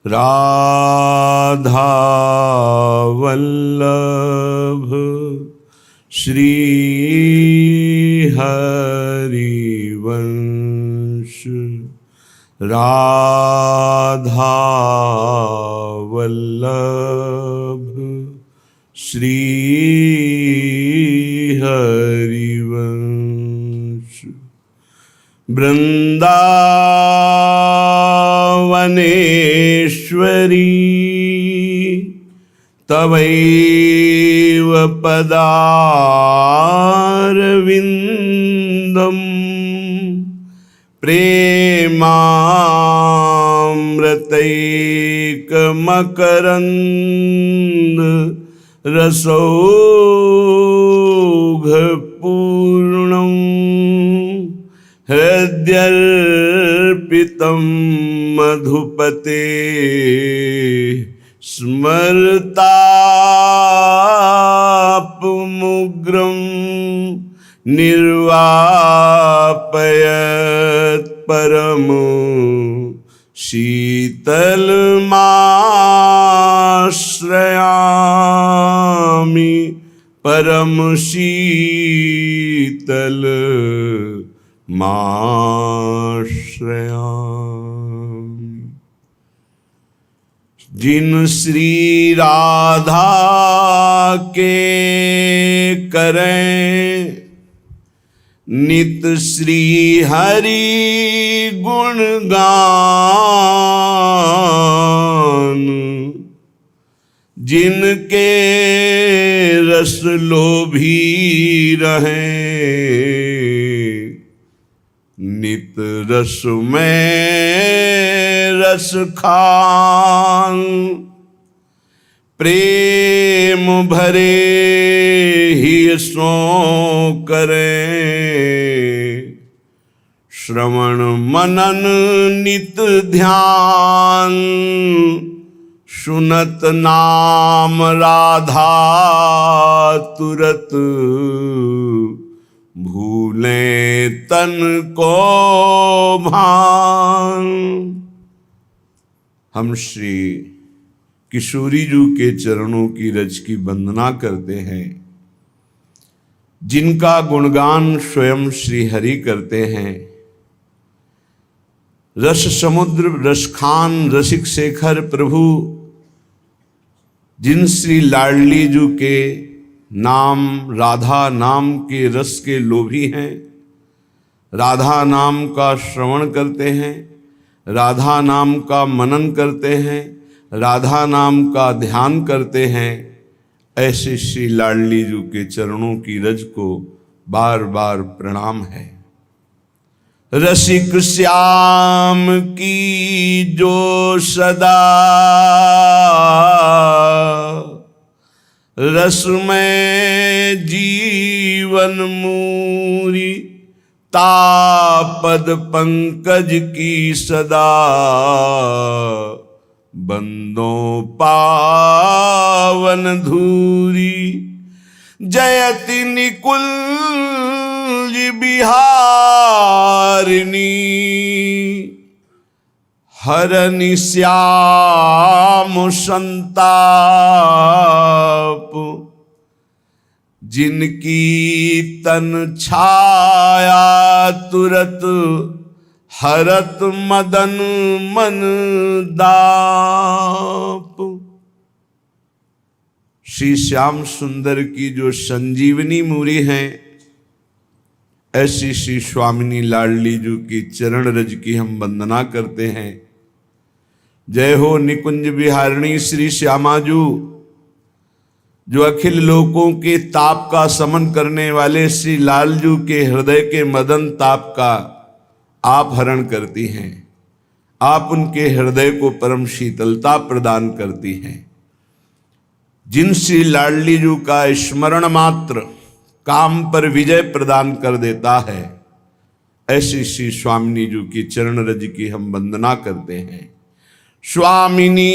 राधा वल्लभ श्री हरिवंश। राधा वल्लभ श्री हरिवंश। वृंदावनेश्वरी तवैव पदारविन्दम् प्रेमामृतैकमकरन्द रसौघपूर्णं हृद्यर्पितं मधुपते स्मरतापमुग्रं निर्वापयत् परमो शीतलमाश्रयामि परम शीतल माश्रयामि। जिन श्री राधा के करें नित श्री हरि गुणगान, जिनके रस लोभी रहें नित रस में रस खान, प्रेम भरे ही सो करें श्रवण मनन नित ध्यान, सुनत नाम राधा तुरत भूले तन को भान। हम श्री किशोरी जी के चरणों की रज की वंदना करते हैं, जिनका गुणगान स्वयं श्री हरि करते हैं। रस समुद्र रसखान रसिक शेखर प्रभु जिन श्री लाडली जी के नाम राधा नाम के रस के लोभी हैं, राधा नाम का श्रवण करते हैं, राधा नाम का मनन करते हैं, राधा नाम का ध्यान करते हैं, ऐसे श्री लाडली जी के चरणों की रज को बार बार प्रणाम है। रसिक श्याम की जो सदा रस में जीवन मूरी, तापद पंकज की सदा बंदों पावन धूरी। जयति निकुंज बिहारिणी हरनि श्याम संताप, जिनकी तन छाया तुरत हरत मदन मन दाप। श्री श्याम सुंदर की जो संजीवनी मूरी हैं, ऐसी श्री स्वामिनी लाडली जी की चरण रज की हम वंदना करते हैं। जय हो निकुंज बिहारिणी श्री श्यामाजू, जो अखिल लोकों के ताप का समन करने वाले श्री लालजू के हृदय के मदन ताप का आप हरण करती हैं। आप उनके हृदय को परम शीतलता प्रदान करती हैं। जिन श्री लाडली जी का स्मरण मात्र काम पर विजय प्रदान कर देता है, ऐसी श्री स्वामिनी जी की चरण रज की हम वंदना करते हैं। स्वामिनी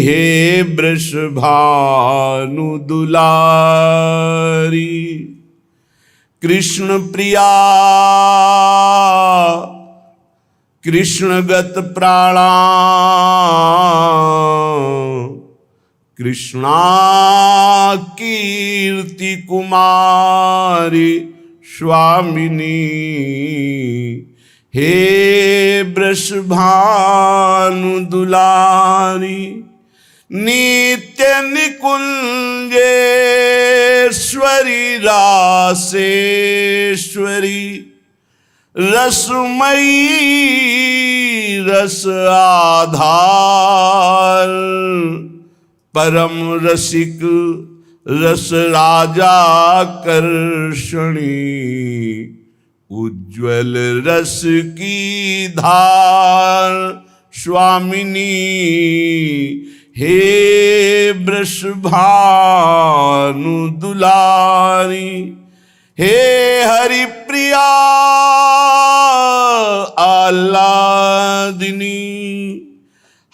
हे वृषभानु दुलारी, कृष्ण प्रिया कृष्णगत प्राणा कृष्णा कीर्ति कुमारी स्वामिनी, हे वृषभानु दुलारी, नित्य निकुंजेश्वरी रासेश्वरी, रसमयी रस आधार, परम रसिक रस राजा कर्षणी, उज्ज्वल रस की धार स्वामिनी, हे वृषभानु दुलारी, हे हरि प्रिया आह्लादिनी,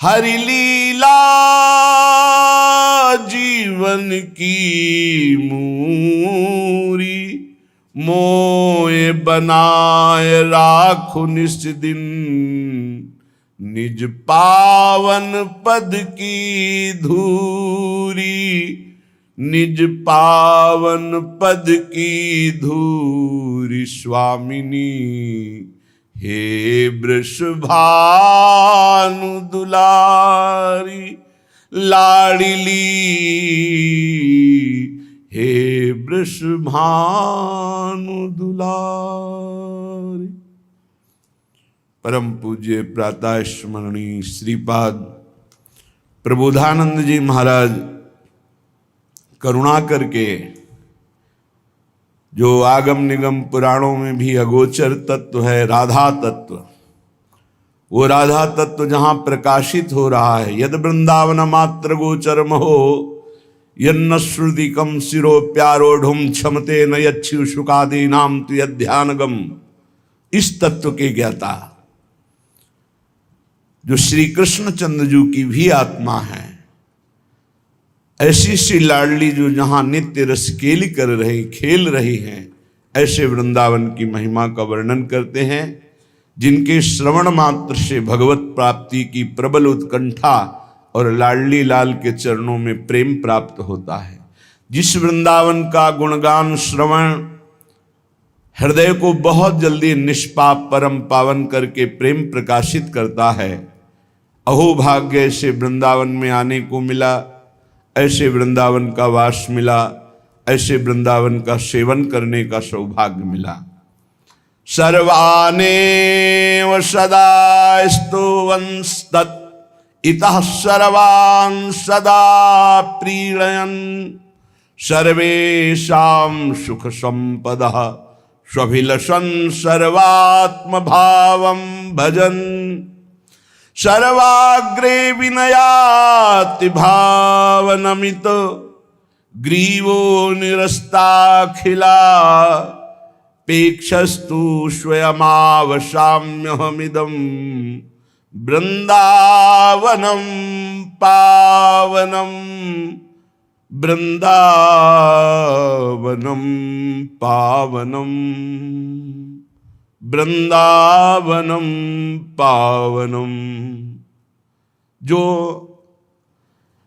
हरि लीला जीवन की मूरी, मोए बनाए राखो निस दिन, निज पावन पद की धूरी, निज पावन पद की धूरी स्वामिनी, हे वृषभानु दुलारी लाडली, हे वृषभानु दुलारी। परम पूज्य प्रातः स्मरणीय श्रीपाद प्रबोधानंद जी महाराज करुणा करके जो आगम निगम पुराणों में भी अगोचर तत्व है राधा तत्व, वो राधा तत्व जहाँ प्रकाशित हो रहा है, यद वृंदावन मात्र गोचर महो यन्न श्रुतिकम शिरो प्यारोढ़ुम क्षमते न यच्छु शुकादि नाम तु यध्यानगम, इस तत्व के ज्ञाता जो श्री कृष्ण चंद्रजू की भी आत्मा है, ऐसी श्री लाडली जो जहां नित्य रसकेली कर रही खेल रही हैं, ऐसे वृंदावन की महिमा का वर्णन करते हैं, जिनके श्रवण मात्र से भगवत प्राप्ति की प्रबल उत्कंठा और लाडली लाल के चरणों में प्रेम प्राप्त होता है। जिस वृंदावन का गुणगान श्रवण हृदय को बहुत जल्दी निष्पाप परम पावन करके प्रेम प्रकाशित करता है, अहो भाग्य से वृंदावन में आने को मिला, ऐसे वृंदावन का वास मिला, ऐसे वृंदावन का सेवन करने का सौभाग्य मिला। सर्वानेव सदा स्तुवंस्तत् इतः सर्वान् सदा प्रीणयन्, सर्वेषां सुख संपदः स्वभिलषन् सर्वात्म भावं भजन्, सर्वाग्रे विनयाति भावनमित ग्रीवो निरस्ताखिला, पेक्षस्तु स्वयमावशाम्यहमिदं वृंदावनं पावनं, वृंदावनं पावनं, वृंदावनं पावनम। जो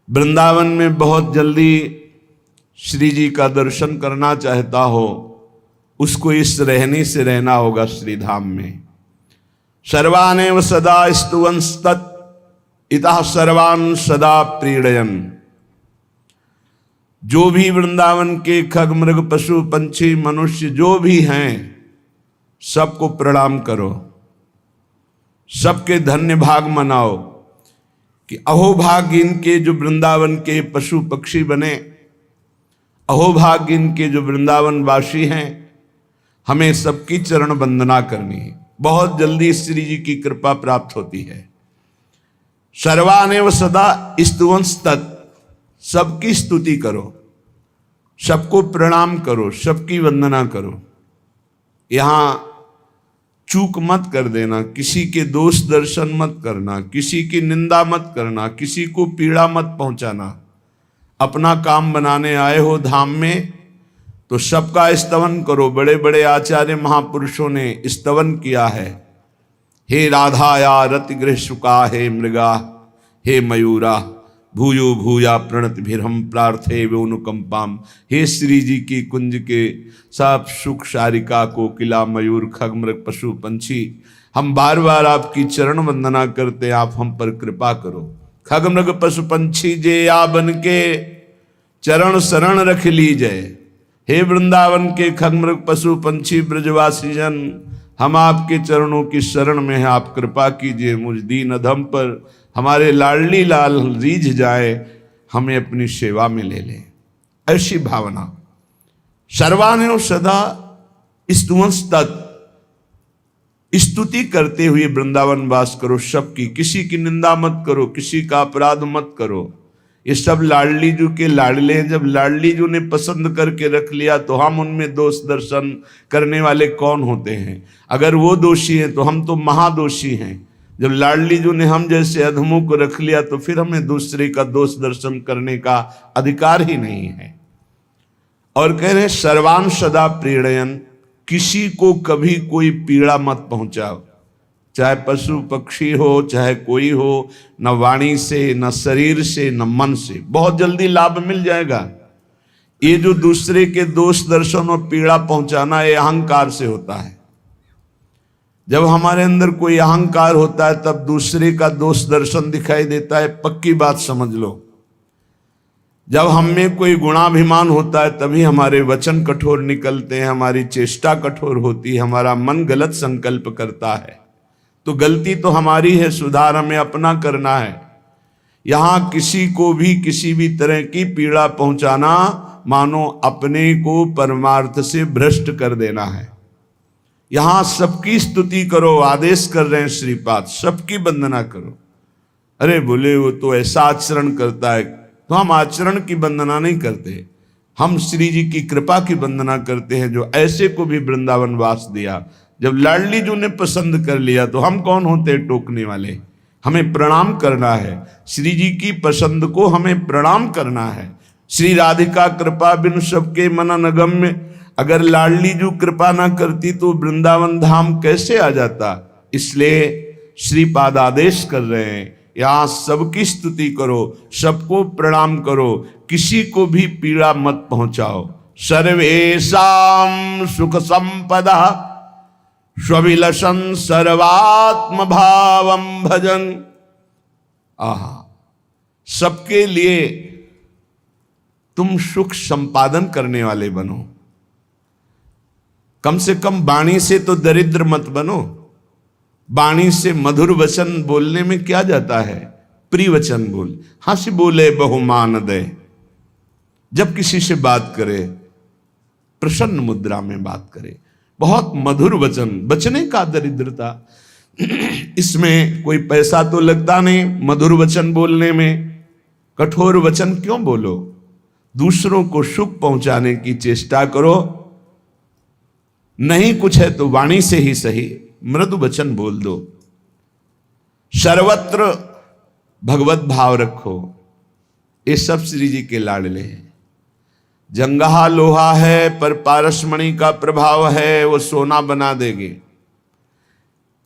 वृंदावन में बहुत जल्दी श्री जी का दर्शन करना चाहता हो, उसको इस रहने से रहना होगा श्रीधाम में। सर्वानेव सदा स्तुवंस्तत् इतः सर्वान् सदा प्रीणयन्। जो भी वृंदावन के खग मृग पशु पंछी मनुष्य जो भी हैं, सबको प्रणाम करो, सबके धन्य भाग मनाओ कि अहोभाग्य इनके जो वृंदावन के पशु पक्षी बने, अहोभाग्य इनके जो वृंदावन वासी हैं। हमें सबकी चरण वंदना करनी है, बहुत जल्दी श्री जी की कृपा प्राप्त होती है। सर्वानेव सदा स्तुवंस्तत्, सबकी स्तुति करो, सबको प्रणाम करो, सबकी वंदना करो। यहां चूक मत कर देना, किसी के दोष दर्शन मत करना, किसी की निंदा मत करना, किसी को पीड़ा मत पहुंचाना। अपना काम बनाने आए हो धाम में तो सबका स्तवन करो। बड़े बड़े आचार्य महापुरुषों ने स्तवन किया है। हे राधा या रतिगृह शुका, हे मृगा, हे मयूरा, भूयो भूया प्रणतिभिर्हम प्रार्थे वेनुकंपाम। हे श्री जी की कुंज के सब सुख शारिका कोकिला मयूर खगमृग पशु पंछी, हम बार बार आपकी चरण वंदना करते हैं, आप हम पर कृपा करो। खगमृग पशु पंछी जे या बन के चरण शरण रख लीजय। हे वृंदावन के खगमृग पशु पंछी ब्रजवासी जन, हम आपके चरणों की शरण में हैं, आप कृपा कीजिए मुझ दीन अधम पर। हमारे लाडली लाल रीझ जाए, हमें अपनी सेवा में ले लें। ऐसी भावना सर्वान्यो सदा स्तुवंस्तत्, स्तुति करते हुए वृंदावन वास करो सबकी। किसी की निंदा मत करो, किसी का अपराध मत करो। ये सब लाडली जू के लाडले हैं। जब लाडली जू ने पसंद करके रख लिया तो हम उनमें दोष दर्शन करने वाले कौन होते हैं? अगर वो दोषी हैं तो हम तो महादोषी हैं। जब लाडली जू ने हम जैसे अधमों को रख लिया तो फिर हमें दूसरे का दोष दर्शन करने का अधिकार ही नहीं है। और कह रहे सर्वान सदा प्रीणयन, किसी को कभी कोई पीड़ा मत पहुंचाओ, चाहे पशु पक्षी हो चाहे कोई हो, न वाणी से न शरीर से न मन से। बहुत जल्दी लाभ मिल जाएगा। ये जो दूसरे के दोष दर्शन और पीड़ा पहुंचाना, ये अहंकार से होता है। जब हमारे अंदर कोई अहंकार होता है तब दूसरे का दोष दर्शन दिखाई देता है, पक्की बात समझ लो। जब हम में कोई गुणाभिमान होता है तभी हमारे वचन कठोर निकलते हैं, हमारी चेष्टा कठोर होती है, हमारा मन गलत संकल्प करता है। तो गलती तो हमारी है, सुधार हमें अपना करना है। यहां किसी को भी किसी भी तरह की पीड़ा पहुंचाना मानो अपने को परमार्थ से भ्रष्ट कर देना है। यहां सबकी स्तुति करो, आदेश कर रहे हैं श्रीपाद, सबकी वंदना करो। अरे बोले वो तो ऐसा आचरण करता है, तो हम आचरण की वंदना नहीं करते, हम श्री जी की कृपा की वंदना करते हैं जो ऐसे को भी वृंदावन वास दिया। जब लाडली जी ने पसंद कर लिया तो हम कौन होते टोकने वाले? हमें प्रणाम करना है, श्री जी की पसंद को हमें प्रणाम करना है। श्री राधिका कृपा बिन सबके मन नगम्य, अगर लाडली जी कृपा ना करती तो वृंदावन धाम कैसे आ जाता? इसलिए श्रीपाद आदेश कर रहे हैं, यहां सबकी स्तुति करो, सबको प्रणाम करो, किसी को भी पीड़ा मत पहुंचाओ। सर्वेषां सुख संपदा स्वविलसन सर्वात्म भावम भजन। आहा, सबके लिए तुम सुख संपादन करने वाले बनो। कम से कम वाणी से तो दरिद्र मत बनो। वाणी से मधुर वचन बोलने में क्या जाता है? प्रिय वचन बोल, हंस बोले बहुमान दे। जब किसी से बात करे प्रसन्न मुद्रा में बात करे, बहुत मधुर वचन। बचने का दरिद्रता, इसमें कोई पैसा तो लगता नहीं मधुर वचन बोलने में। कठोर वचन क्यों बोलो? दूसरों को सुख पहुंचाने की चेष्टा करो। नहीं कुछ है तो वाणी से ही सही मृदु वचन बोल दो। सर्वत्र भगवत भाव रखो। ये सब श्री जी के लाडले हैं। जंगहा लोहा है पर पारसमणि का प्रभाव है, वो सोना बना देंगे।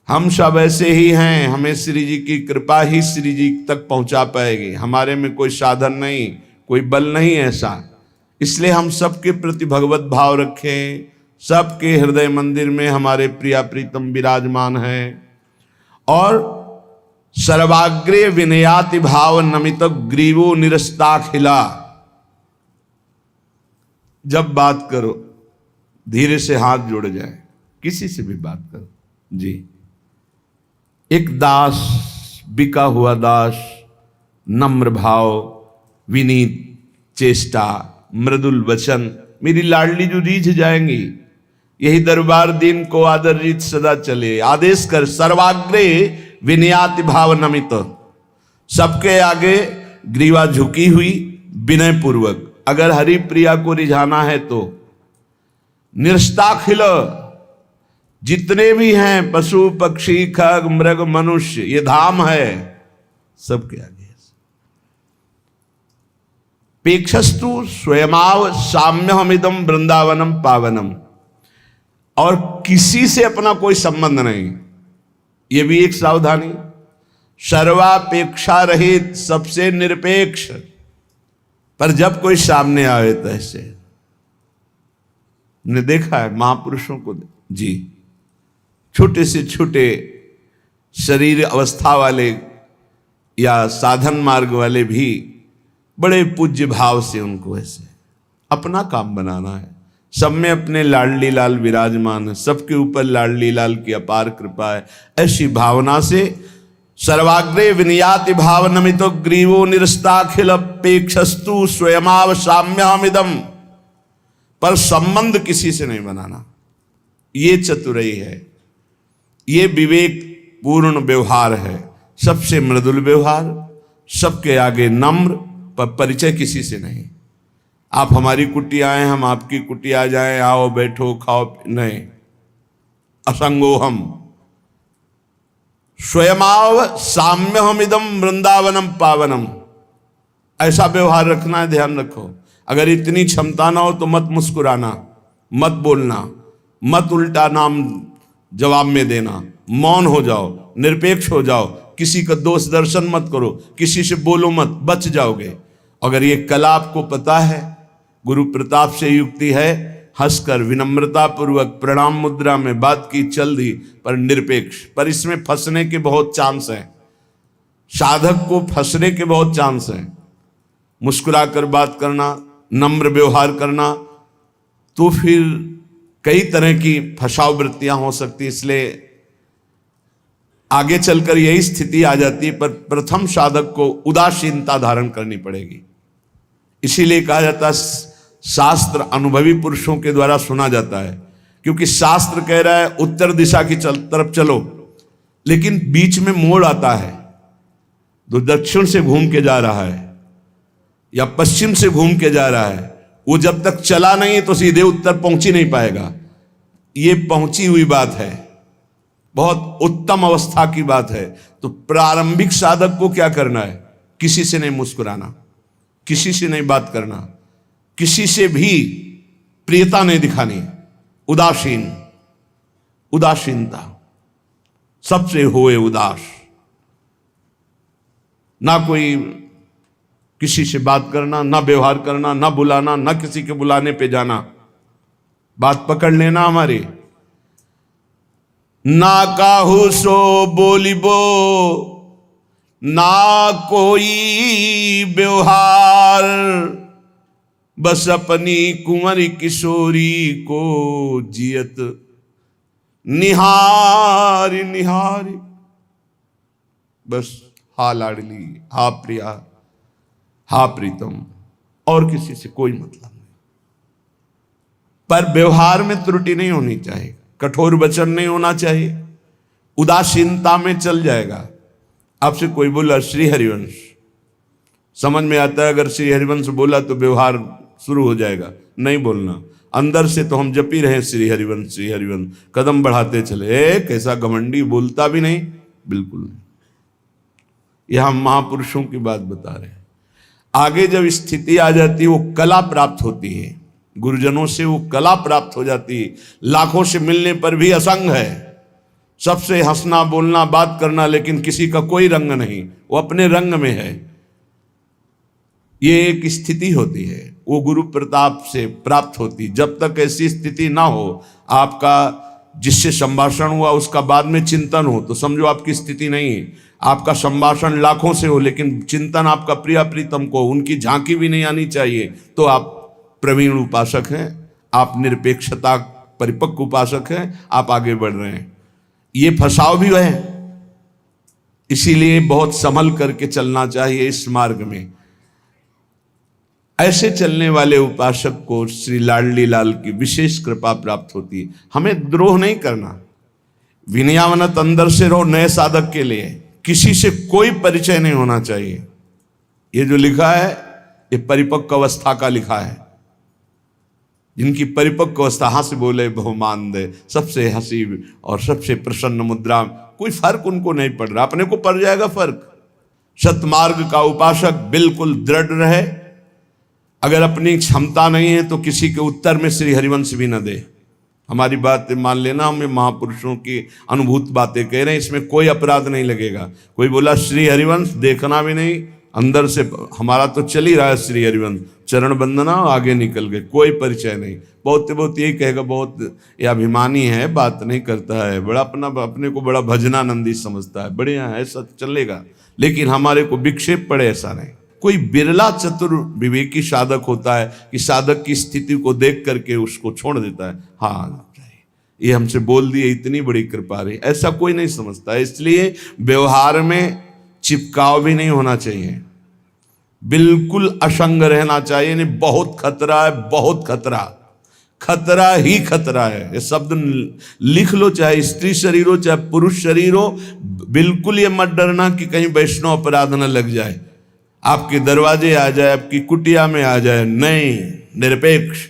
हम सब ऐसे ही हैं, हमें श्री जी की कृपा ही श्री जी तक पहुंचा पाएगी। हमारे में कोई साधन नहीं, कोई बल नहीं ऐसा। इसलिए हम सबके प्रति भगवत भाव रखें। सबके हृदय मंदिर में हमारे प्रिया प्रीतम विराजमान हैं। और सर्वाग्रे विनयाति भाव नमित ग्रीवो निरस्ताखिला। जब बात करो धीरे से हाथ जोड़ जाए, किसी से भी बात करो जी। एक दास, बिका हुआ दास, नम्र भाव, विनीत चेष्टा, मृदुल वचन, मेरी लाडली जो रीझ जाएंगी। यही दरबार दिन को आदर रीत सदा चले। आदेश कर सर्वाग्रे विनयाति भाव नमित, सबके आगे ग्रीवा झुकी हुई विनय पूर्वक। अगर हरि प्रिया को रिझाना है तो निरस्ताखिल, जितने भी हैं पशु पक्षी खग मृग मनुष्य, ये धाम है सबके आगे। पेक्षस्तु स्वयमाव साम्यहमिदम वृंदावनम पावनम। और किसी से अपना कोई संबंध नहीं, ये भी एक सावधानी। सर्वापेक्षा रहित, सबसे निरपेक्ष। पर जब कोई सामने आए तो ऐसे ने देखा है महापुरुषों को जी, छोटे से छोटे शरीर अवस्था वाले या साधन मार्ग वाले भी बड़े पूज्य भाव से उनको ऐसे अपना काम बनाना है। सब में अपने लाडली लाल विराजमान है, सबके ऊपर लाडली लाल की अपार कृपा है। ऐसी भावना से सर्वाग्रे विनियाति भाव नमितो ग्रीवो निरस्ताखिलपेक्षस्तु स्वयमाव साम्यहमिदम। पर संबंध किसी से नहीं बनाना, ये चतुराई है, ये विवेक पूर्ण व्यवहार है। सबसे मृदुल व्यवहार, सबके आगे नम्र, पर परिचय किसी से नहीं। आप हमारी कुटिया आए, हम आपकी कुटिया जाएं, आओ बैठो खाओ, नहीं। असंगो हम स्वयमाव साम्यहमिदम वृंदावनम पावनम। ऐसा व्यवहार रखना है, ध्यान रखो। अगर इतनी क्षमता ना हो तो मत मुस्कुराना, मत बोलना, मत उल्टा नाम जवाब में देना, मौन हो जाओ, निरपेक्ष हो जाओ, किसी का दोष दर्शन मत करो, किसी से बोलो मत, बच जाओगे। अगर ये कला आपको पता है, गुरु प्रताप से युक्ति है, हंसकर विनम्रता पूर्वक प्रणाम मुद्रा में बात की, चल दी, पर निरपेक्ष। पर इसमें फंसने के बहुत चांस हैं, साधक को फंसने के बहुत चांस हैं। मुस्कुराकर बात करना, नम्र व्यवहार करना, तो फिर कई तरह की फंसाव वृत्तियां हो सकती, इसलिए आगे चलकर यही स्थिति आ जाती है। पर प्रथम साधक को उदासीनता धारण करनी पड़ेगी। इसीलिए कहा जाता है शास्त्र अनुभवी पुरुषों के द्वारा सुना जाता है, क्योंकि शास्त्र कह रहा है उत्तर दिशा की तरफ चलो, लेकिन बीच में मोड़ आता है, जो दक्षिण से घूम के जा रहा है या पश्चिम से घूम के जा रहा है, वो जब तक चला नहीं तो सीधे उत्तर पहुंच ही नहीं पाएगा। ये पहुंची हुई बात है, बहुत उत्तम अवस्था की बात है। तो प्रारंभिक साधक को क्या करना है? किसी से नहीं मुस्कुराना, किसी से नहीं बात करना, किसी से भी प्रियता नहीं दिखानी, उदासीनता, सबसे होए उदास, ना कोई किसी से बात करना, ना व्यवहार करना, ना बुलाना, ना किसी के बुलाने पे जाना, बात पकड़ लेना हमारी। ना काहू सो बोलिबो, ना कोई व्यवहार, बस अपनी कुंवरी किशोरी को जियत निहारी निहारी। बस हा लाडली, हा प्रिया, हा प्रीतम, और किसी से कोई मतलब नहीं। पर व्यवहार में त्रुटि नहीं होनी चाहिए, कठोर वचन नहीं होना चाहिए, उदासीनता में चल जाएगा। आपसे कोई बोला श्री हरिवंश, समझ में आता है, अगर श्री हरिवंश बोला तो व्यवहार शुरू हो जाएगा, नहीं बोलना। अंदर से तो हम जप ही रहे श्री हरिवंश श्री हरिवंश, कदम बढ़ाते चले, कैसा घमंडी, बोलता भी नहीं, बिल्कुल नहीं। यह हम महापुरुषों की बात बता रहे हैं। आगे जब स्थिति आ जाती है, वो कला प्राप्त होती है, गुरुजनों से वो कला प्राप्त हो जाती है। लाखों से मिलने पर भी असंग है, सबसे हंसना बोलना बात करना, लेकिन किसी का कोई रंग नहीं, वो अपने रंग में है। ये एक स्थिति होती है, वो गुरु प्रताप से प्राप्त होती। जब तक ऐसी स्थिति ना हो, आपका जिससे संभाषण हुआ उसका बाद में चिंतन हो, तो समझो आपकी स्थिति नहीं है। आपका संभाषण लाखों से हो, लेकिन चिंतन आपका प्रिया प्रीतम को, उनकी झांकी भी नहीं आनी चाहिए, तो आप प्रवीण उपासक हैं, आप निरपेक्षता परिपक्व उपासक हैं, आप आगे बढ़ रहे हैं। ये फंसाव भी है, इसीलिए बहुत संभल करके चलना चाहिए इस मार्ग में। ऐसे चलने वाले उपासक को श्री लाडली लाल की विशेष कृपा प्राप्त होती है। हमें द्रोह नहीं करना, विनयावनत अंदर से रहो। नए साधक के लिए किसी से कोई परिचय नहीं होना चाहिए। ये जो लिखा है, ये परिपक्व अवस्था का लिखा है। जिनकी परिपक्व अवस्था, हंस बोले बहुमान दे, सबसे हंसी और सबसे प्रसन्न मुद्रा, कोई फर्क उनको नहीं पड़ रहा, अपने को पड़ जाएगा फर्क। सतमार्ग का उपासक बिल्कुल दृढ़ रहे। अगर अपनी क्षमता नहीं है तो किसी के उत्तर में श्री हरिवंश भी न दे। हमारी बातें मान लेना, हमें महापुरुषों की अनुभूत बातें कह रहे हैं, इसमें कोई अपराध नहीं लगेगा। कोई बोला श्री हरिवंश, देखना भी नहीं, अंदर से हमारा तो चल ही रहा है श्री हरिवंश, चरण वंदना, आगे निकल गए, कोई परिचय नहीं। बहुत यही कहेगा, बहुत ये अभिमानी है, बात नहीं करता है, बड़ा अपने को बड़ा भजनानंदी समझता है, बढ़िया है, ऐसा चलेगा। लेकिन हमारे को विक्षेप पड़े ऐसा नहीं। कोई बिरला चतुर विवेकी साधक होता है कि साधक की स्थिति को देख करके उसको छोड़ देता है, हाँ ये हमसे बोल दिए, इतनी बड़ी कृपा रही, ऐसा कोई नहीं समझता है। इसलिए व्यवहार में चिपकाव भी नहीं होना चाहिए, बिल्कुल असंग रहना चाहिए। नहीं, बहुत खतरा है, बहुत खतरा ही खतरा है। ये शब्द लिख लो, चाहे स्त्री शरीर हो चाहे पुरुष शरीर हो, बिल्कुल ये मत डरना कि कहीं वैष्णव अपराध न लग जाए, आपके दरवाजे आ जाए, आपकी कुटिया में आ जाए। नहीं, निरपेक्ष।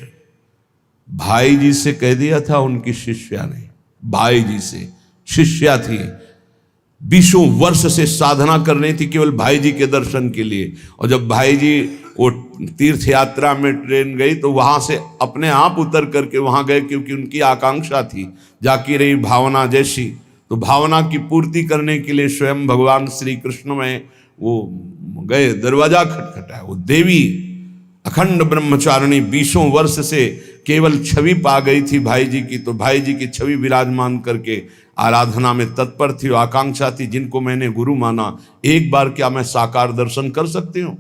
भाई जी से कह दिया था उनकी शिष्या ने, भाई जी से शिष्या थी, 20 वर्ष से साधना कर रही थी केवल भाई जी के दर्शन के लिए। और जब भाई जी वो तीर्थ यात्रा में ट्रेन गई तो वहां से अपने आप उतर करके वहां गए, क्योंकि उनकी आकांक्षा थी जाकी रही भावना जैसी। तो भावना की पूर्ति करने के लिए स्वयं भगवान श्री कृष्ण में वो गए, दरवाजा खटखटाया। वो देवी अखंड ब्रह्मचारिणी 20 वर्ष से केवल छवि पा गई थी भाई जी की, तो भाई जी की छवि विराजमान करके आराधना में तत्पर थी। आकांक्षा थी, जिनको मैंने गुरु माना, एक बार क्या मैं साकार दर्शन कर सकती हूँ।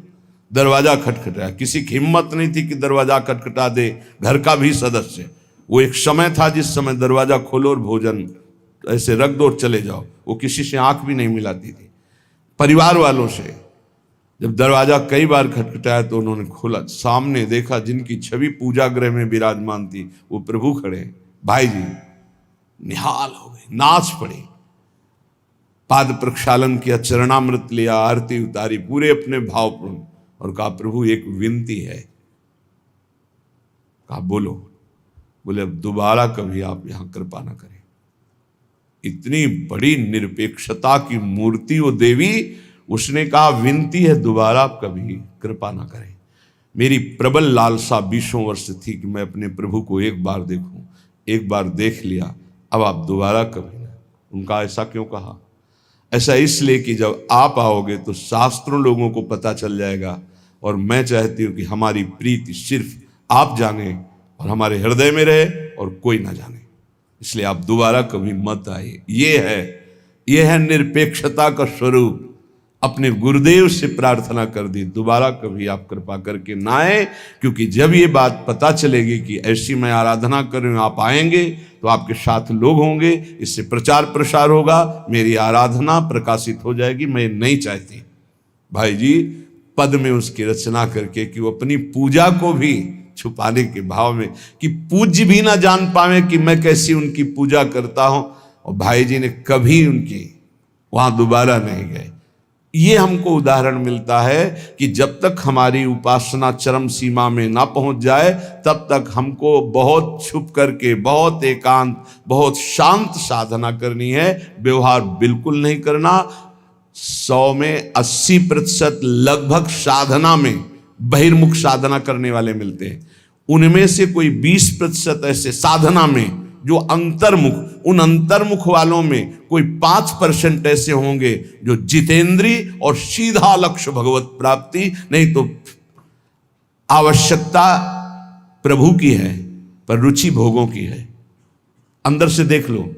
दरवाजा खटखटाया, किसी की हिम्मत नहीं थी कि दरवाजा खटखटा दे, घर का भी सदस्य। वो एक समय था जिस समय दरवाजा खोलो और भोजन ऐसे रख दो और चले जाओ, वो किसी से आंख भी नहीं मिलाती थी, परिवार वालों से। जब दरवाजा कई बार खटखटाया तो उन्होंने खोला, सामने देखा जिनकी छवि पूजा गृह में विराजमान थी, वो प्रभु खड़े। भाई जी निहाल हो गए, नाच पड़े, पाद प्रक्षालन किया, चरणामृत लिया, आरती उतारी, पूरे अपने भावपूर्ण, और कहा प्रभु एक विनती है। कहा बोलो। बोले अब दोबारा कभी आप यहां कृपा ना करें। इतनी बड़ी निरपेक्षता की मूर्ति वो देवी, उसने कहा विनती है दोबारा आप कभी कृपा ना करें। मेरी प्रबल लालसा 20 वर्ष थी कि मैं अपने प्रभु को एक बार देखूं, एक बार देख लिया, अब आप दोबारा कभी ना। उनका ऐसा क्यों कहा? ऐसा इसलिए कि जब आप आओगे तो शास्त्रों लोगों को पता चल जाएगा, और मैं चाहती हूं कि हमारी प्रीति सिर्फ आप जाने और हमारे हृदय में रहे और कोई ना जाने, इसलिए आप दोबारा कभी मत आइए। ये है निरपेक्षता का स्वरूप। अपने गुरुदेव से प्रार्थना कर दी, दोबारा कभी आप कृपा करके ना आए, क्योंकि जब ये बात पता चलेगी कि ऐसी मैं आराधना कर रही हूं, आप आएंगे तो आपके साथ लोग होंगे, इससे प्रचार प्रसार होगा, मेरी आराधना प्रकाशित हो जाएगी। मैं नहीं चाहती। भाई जी पद में उसकी रचना करके कि वो अपनी पूजा को भी छुपाने के भाव में, कि पूज्य भी ना जान पावे कि मैं कैसी उनकी पूजा करता हूं, और भाई जी ने कभी उनकी वहां दोबारा नहीं गए। ये हमको उदाहरण मिलता है कि जब तक हमारी उपासना चरम सीमा में ना पहुंच जाए, तब तक हमको बहुत छुप करके, बहुत एकांत, बहुत शांत साधना करनी है। व्यवहार बिल्कुल नहीं करना। 100 में 80% लगभग साधना में बहिर्मुख साधना करने वाले मिलते हैं। उनमें से कोई 20% ऐसे साधना में जो अंतर्मुख, उन अंतर्मुख वालों में कोई 5% ऐसे होंगे जो जितेंद्री और सीधा लक्ष्य भगवत प्राप्ति। नहीं तो आवश्यकता प्रभु की है पर रुचि भोगों की है। अंदर से देख लो,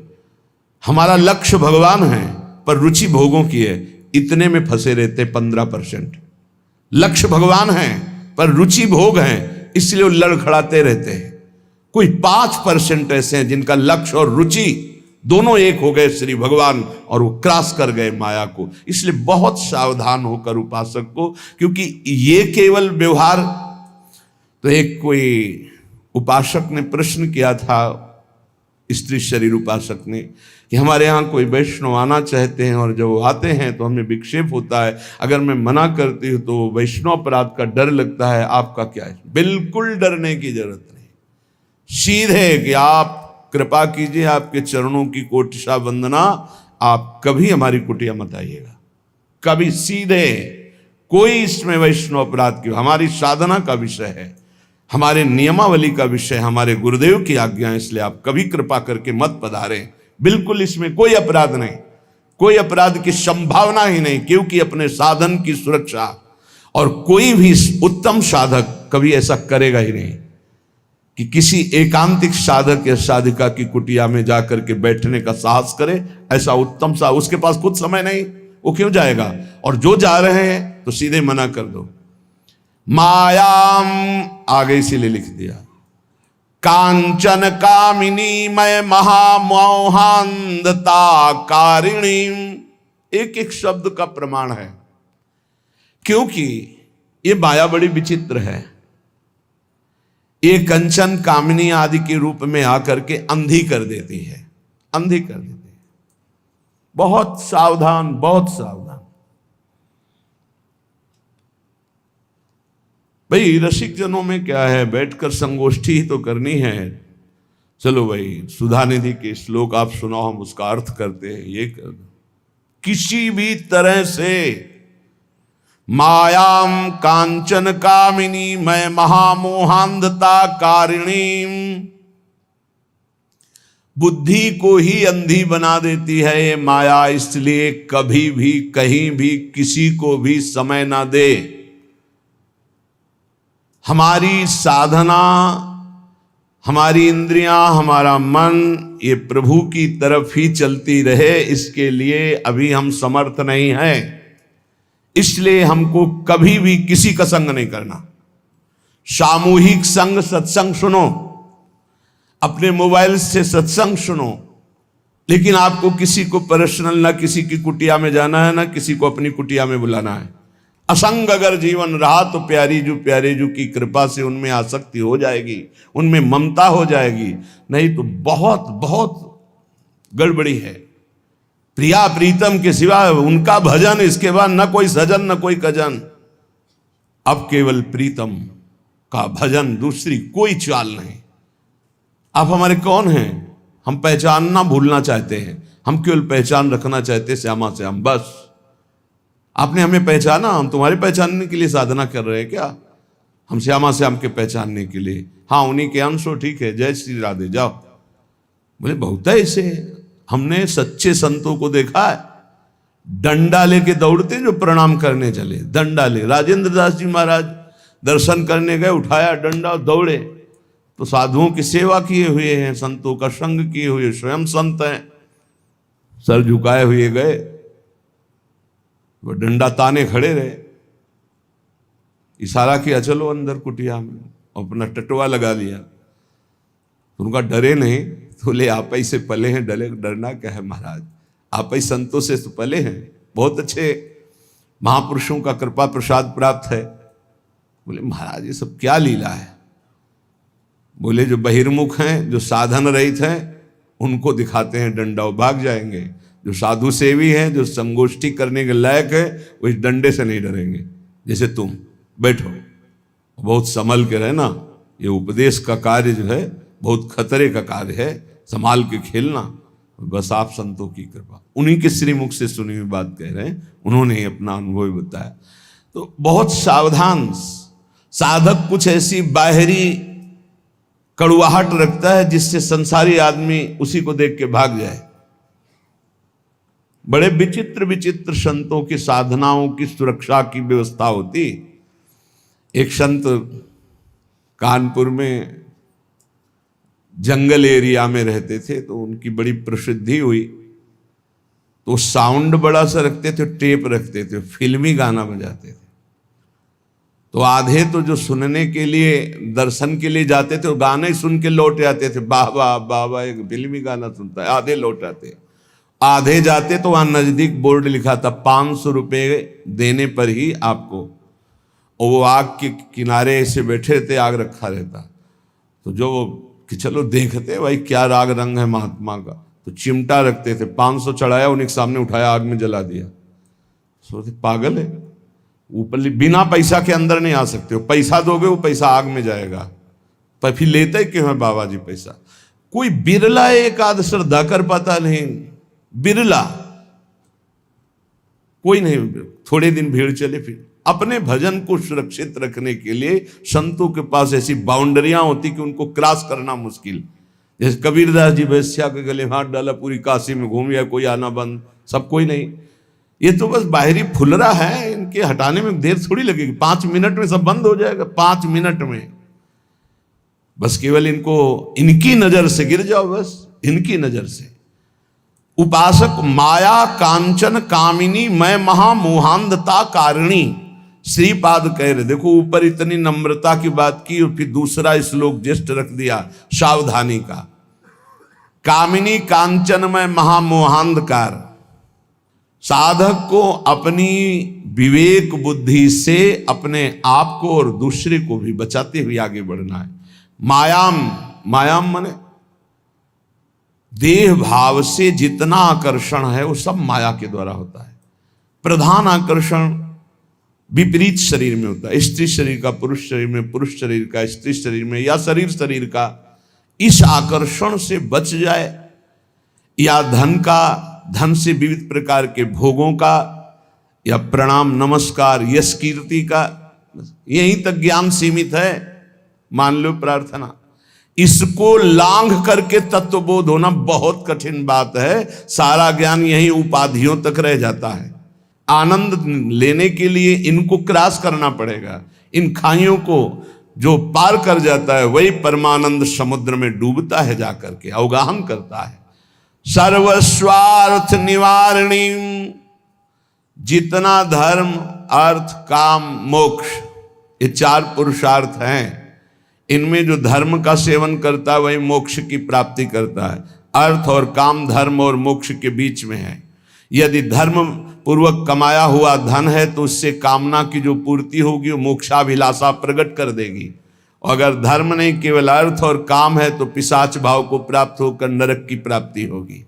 हमारा लक्ष्य भगवान है पर रुचि भोगों की है। इतने में फंसे रहते 15%। लक्ष्य भगवान है पर रुचि भोग है, इसलिए वो लड़खड़ाते रहते हैं। कोई 5% ऐसे हैं जिनका लक्ष्य और रुचि दोनों एक हो गए श्री भगवान, और वो क्रॉस कर गए माया को। इसलिए बहुत सावधान होकर उपासक को, क्योंकि ये केवल व्यवहार। तो एक कोई उपासक ने प्रश्न किया था, स्त्री शरीर उपासक ने, कि हमारे यहाँ कोई वैष्णव आना चाहते हैं और जब वो आते हैं तो हमें विक्षेप होता है, अगर मैं मना करती हूँ तो वैष्णव अपराध का डर लगता है, आपका क्या है? बिल्कुल डरने की जरूरत नहीं। सीधे कि आप कृपा कीजिए, आपके चरणों की कोटिशा वंदना, आप कभी हमारी कुटिया मत आइएगा, कभी। सीधे, कोई इसमें वैष्णव अपराध की, हमारी साधना का विषय है। हमारे नियमावली का विषय हमारे गुरुदेव की आज्ञा है, इसलिए आप कभी कृपा करके मत पधारें। बिल्कुल इसमें कोई अपराध नहीं, कोई अपराध की संभावना ही नहीं, क्योंकि अपने साधन की सुरक्षा, और कोई भी उत्तम साधक कभी ऐसा करेगा ही नहीं कि किसी एकांतिक साधक या साधिका की कुटिया में जाकर के बैठने का साहस करे। ऐसा उत्तम सा, उसके पास कुछ समय नहीं, वो क्यों जाएगा? और जो जा रहे हैं तो सीधे मना कर दो। मायाम आगे इसीलिए लिख दिया, कांचन कामिनी मैं महामोहांधता कारिणी। एक एक शब्द का प्रमाण है, क्योंकि ये माया बड़ी विचित्र है। ये कंचन कामिनी आदि के रूप में आकर के अंधी कर देती है, अंधी कर देती है। बहुत सावधान, बहुत सावधान भाई। रसिक जनों में क्या है, बैठकर संगोष्ठी ही तो करनी है। चलो भाई, सुधा निधि के श्लोक आप सुनाओ, हम उसका अर्थ करते हैं। ये कर दो, किसी भी तरह से मायाम कांचन कामिनी मैं महामोहांधता कारिणी, बुद्धि को ही अंधी बना देती है ये माया। इसलिए कभी भी कहीं भी किसी को भी समय ना दे। हमारी साधना, हमारी इंद्रियां, हमारा मन ये प्रभु की तरफ ही चलती रहे, इसके लिए अभी हम समर्थ नहीं हैं। इसलिए हमको कभी भी किसी का संग नहीं करना। सामूहिक संग, सत्संग सुनो, अपने मोबाइल से सत्संग सुनो, लेकिन आपको किसी को पर्सनल, ना किसी की कुटिया में जाना है, ना किसी को अपनी कुटिया में बुलाना है। असंग अगर जीवन रहा तो प्यारी जू की कृपा से उनमें आसक्ति हो जाएगी, उनमें ममता हो जाएगी, नहीं तो बहुत बहुत गड़बड़ी है। प्रिया प्रीतम के सिवा उनका भजन, इसके बाद न कोई सजन न कोई कजन। अब केवल प्रीतम का भजन, दूसरी कोई चाल नहीं। आप हमारे कौन हैं? हम पहचानना भूलना चाहते हैं, हम केवल पहचान रखना चाहते हैं श्यामा श्याम, बस। आपने हमें पहचाना, हम तुम्हारे पहचानने के लिए साधना कर रहे हैं क्या? हम श्यामा श्याम के पहचानने के लिए, हाँ उन्हीं के अंश हो, ठीक है, जय श्री राधे, जाओ। बोले बहुत है ऐसे, हमने सच्चे संतों को देखा है, डंडा लेके दौड़ते जो प्रणाम करने चले, डंडा ले। राजेंद्र दास जी महाराज दर्शन करने गए, उठाया डंडा, दौड़े। तो साधुओं की सेवा किए हुए हैं, संतों का संग किए हुए, स्वयं संत हैं, सर झुकाए हुए गए, वो डंडा ताने खड़े रहे। इशारा किया चलो अंदर कुटिया में, अपना टटवा लगा लिया। उनका डरे नहीं, तो ले आप ही से पले हैं, डरना क्या है महाराज, आप ही संतों से तो पले हैं, बहुत अच्छे महापुरुषों का कृपा प्रसाद प्राप्त है। बोले महाराज ये सब क्या लीला है? बोले जो बहिर्मुख हैं, जो साधन रहित हैं, उनको दिखाते हैं डंडा, वो भाग जाएंगे। जो साधु सेवी हैं, जो संगोष्ठी करने के लायक है, वो इस डंडे से नहीं डरेंगे। जैसे तुम बैठो, बहुत संभल के रहना। ये उपदेश का कार्य जो है बहुत खतरे का कार्य है, संभाल के खेलना। बस आप संतों की कृपा, उन्हीं के श्रीमुख से सुनी हुई बात कह रहे हैं, उन्होंने ही अपना अनुभव बताया। तो बहुत सावधान साधक कुछ ऐसी बाहरी कड़ुआहट रखता है जिससे संसारी आदमी उसी को देख के भाग जाए। बड़े विचित्र विचित्र संतों की साधनाओं की सुरक्षा की व्यवस्था होती। एक संत कानपुर में जंगल एरिया में रहते थे, तो उनकी बड़ी प्रसिद्धि हुई। तो साउंड बड़ा सा रखते थे, टेप रखते थे, फिल्मी गाना बजाते थे। तो आधे तो जो सुनने के लिए, दर्शन के लिए जाते थे, वो गाने ही सुन के लौट आते थे, वाह वाह वाह वाह, एक फिल्मी गाना सुनता है। आधे लौट आते, आधे जाते तो वहां नजदीक बोर्ड लिखा था 500 रुपये देने पर ही आपको, और वो आग के किनारे ऐसे बैठे रहते, आग रखा रहता। तो जो कि चलो देखते भाई क्या राग रंग है महात्मा का, तो चिमटा रखते थे, 500 चढ़ाया, उन्हीं के सामने उठाया, आग में जला दिया। सोचते पागल है, ऊपर बिना पैसा के अंदर नहीं आ सकते हो, पैसा दोगे वो पैसा आग में जाएगा, पर फिर लेते क्यों है बाबा जी पैसा? कोई बिरला एक आध श्रद्धा कर पाता नहीं, बिरला कोई नहीं। थोड़े दिन भीड़ चले, फिर अपने भजन को सुरक्षित रखने के लिए संतों के पास ऐसी बाउंड्रियां होती कि उनको क्रॉस करना मुश्किल। जैसे कबीरदास जी वैश्या के गले हाथ डाला, पूरी काशी में घूम गया, कोई आना बंद, सब कोई नहीं। ये तो बस बाहरी फुलरा है, इनके हटाने में देर थोड़ी लगेगी, 5 मिनट में सब बंद हो जाएगा, 5 मिनट में। बस केवल इनको इनकी नजर से गिर जाओ, बस इनकी नजर से। उपासक माया कांचन कामिनी मैं महामोहांधता कारिणी। श्रीपाद कह रहे, देखो ऊपर इतनी नम्रता की बात की और फिर दूसरा श्लोक जस्ट रख दिया सावधानी का। कामिनी कांचन में महामोहांधकार। साधक को अपनी विवेक बुद्धि से अपने आप को और दूसरे को भी बचाते हुए आगे बढ़ना है। मायाम माने देह भाव से जितना आकर्षण है वो सब माया के द्वारा होता है। प्रधान आकर्षण विपरीत शरीर में होता है, स्त्री शरीर का पुरुष शरीर में, पुरुष शरीर का स्त्री शरीर में, या शरीर का। इस आकर्षण से बच जाए, या धन से विविध प्रकार के भोगों का, या प्रणाम नमस्कार यश कीर्ति का, यहीं तक ज्ञान सीमित है। मान लो प्रार्थना, इसको लांघ करके तत्वबोध होना बहुत कठिन बात है। सारा ज्ञान यही उपाधियों तक रह जाता है। आनंद लेने के लिए इनको क्रॉस करना पड़ेगा। इन खाइयों को जो पार कर जाता है वही परमानंद समुद्र में डूबता है, जाकर के अवगाहन करता है। सर्वस्वार्थ निवारणी, जितना धर्म अर्थ काम मोक्ष, ये 4 पुरुषार्थ हैं। इनमें जो धर्म का सेवन करता है वही मोक्ष की प्राप्ति करता है। अर्थ और काम धर्म और मोक्ष के बीच में है। यदि धर्म पूर्वक कमाया हुआ धन है तो उससे कामना की जो पूर्ति होगी वो मोक्षाभिलाषा प्रकट कर देगी। अगर धर्म नहीं केवल अर्थ और काम है तो पिशाच भाव को प्राप्त होकर नरक की प्राप्ति होगी।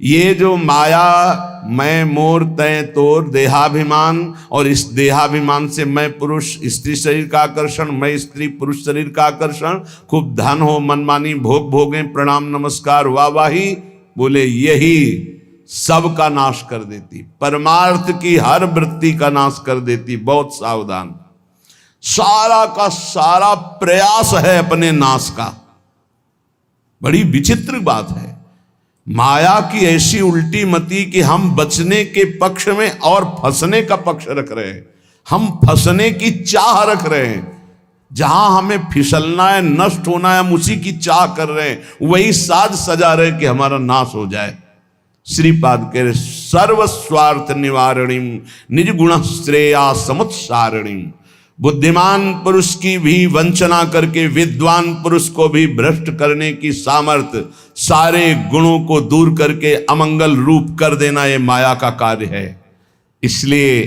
ये जो माया मैं मोर तय तोर देहाभिमान, और इस देहाभिमान से मैं पुरुष स्त्री शरीर का आकर्षण, मैं स्त्री पुरुष शरीर का आकर्षण, खूब धन हो, मनमानी भोग भोगें, प्रणाम नमस्कार वाहवाही, बोले यही सब का नाश कर देती, परमार्थ की हर वृत्ति का नाश कर देती। बहुत सावधान, सारा का सारा प्रयास है अपने नाश का। बड़ी विचित्र बात है माया की ऐसी उल्टी मती कि हम बचने के पक्ष में और फंसने का पक्ष रख रहे हैं। हम फंसने की चाह रख रहे हैं, जहां हमें फिसलना है, नष्ट होना है, हम उसी की चाह कर रहे हैं। वही साज सजा रहे कि हमारा नाश हो जाए। श्रीपाद कह रहे सर्वस्वार्थ निवारणीम निज गुण श्रेया समुत्सारणीम। बुद्धिमान पुरुष की भी वंचना करके विद्वान पुरुष को भी भ्रष्ट करने की सामर्थ्य, सारे गुणों को दूर करके अमंगल रूप कर देना ये माया का कार्य है। इसलिए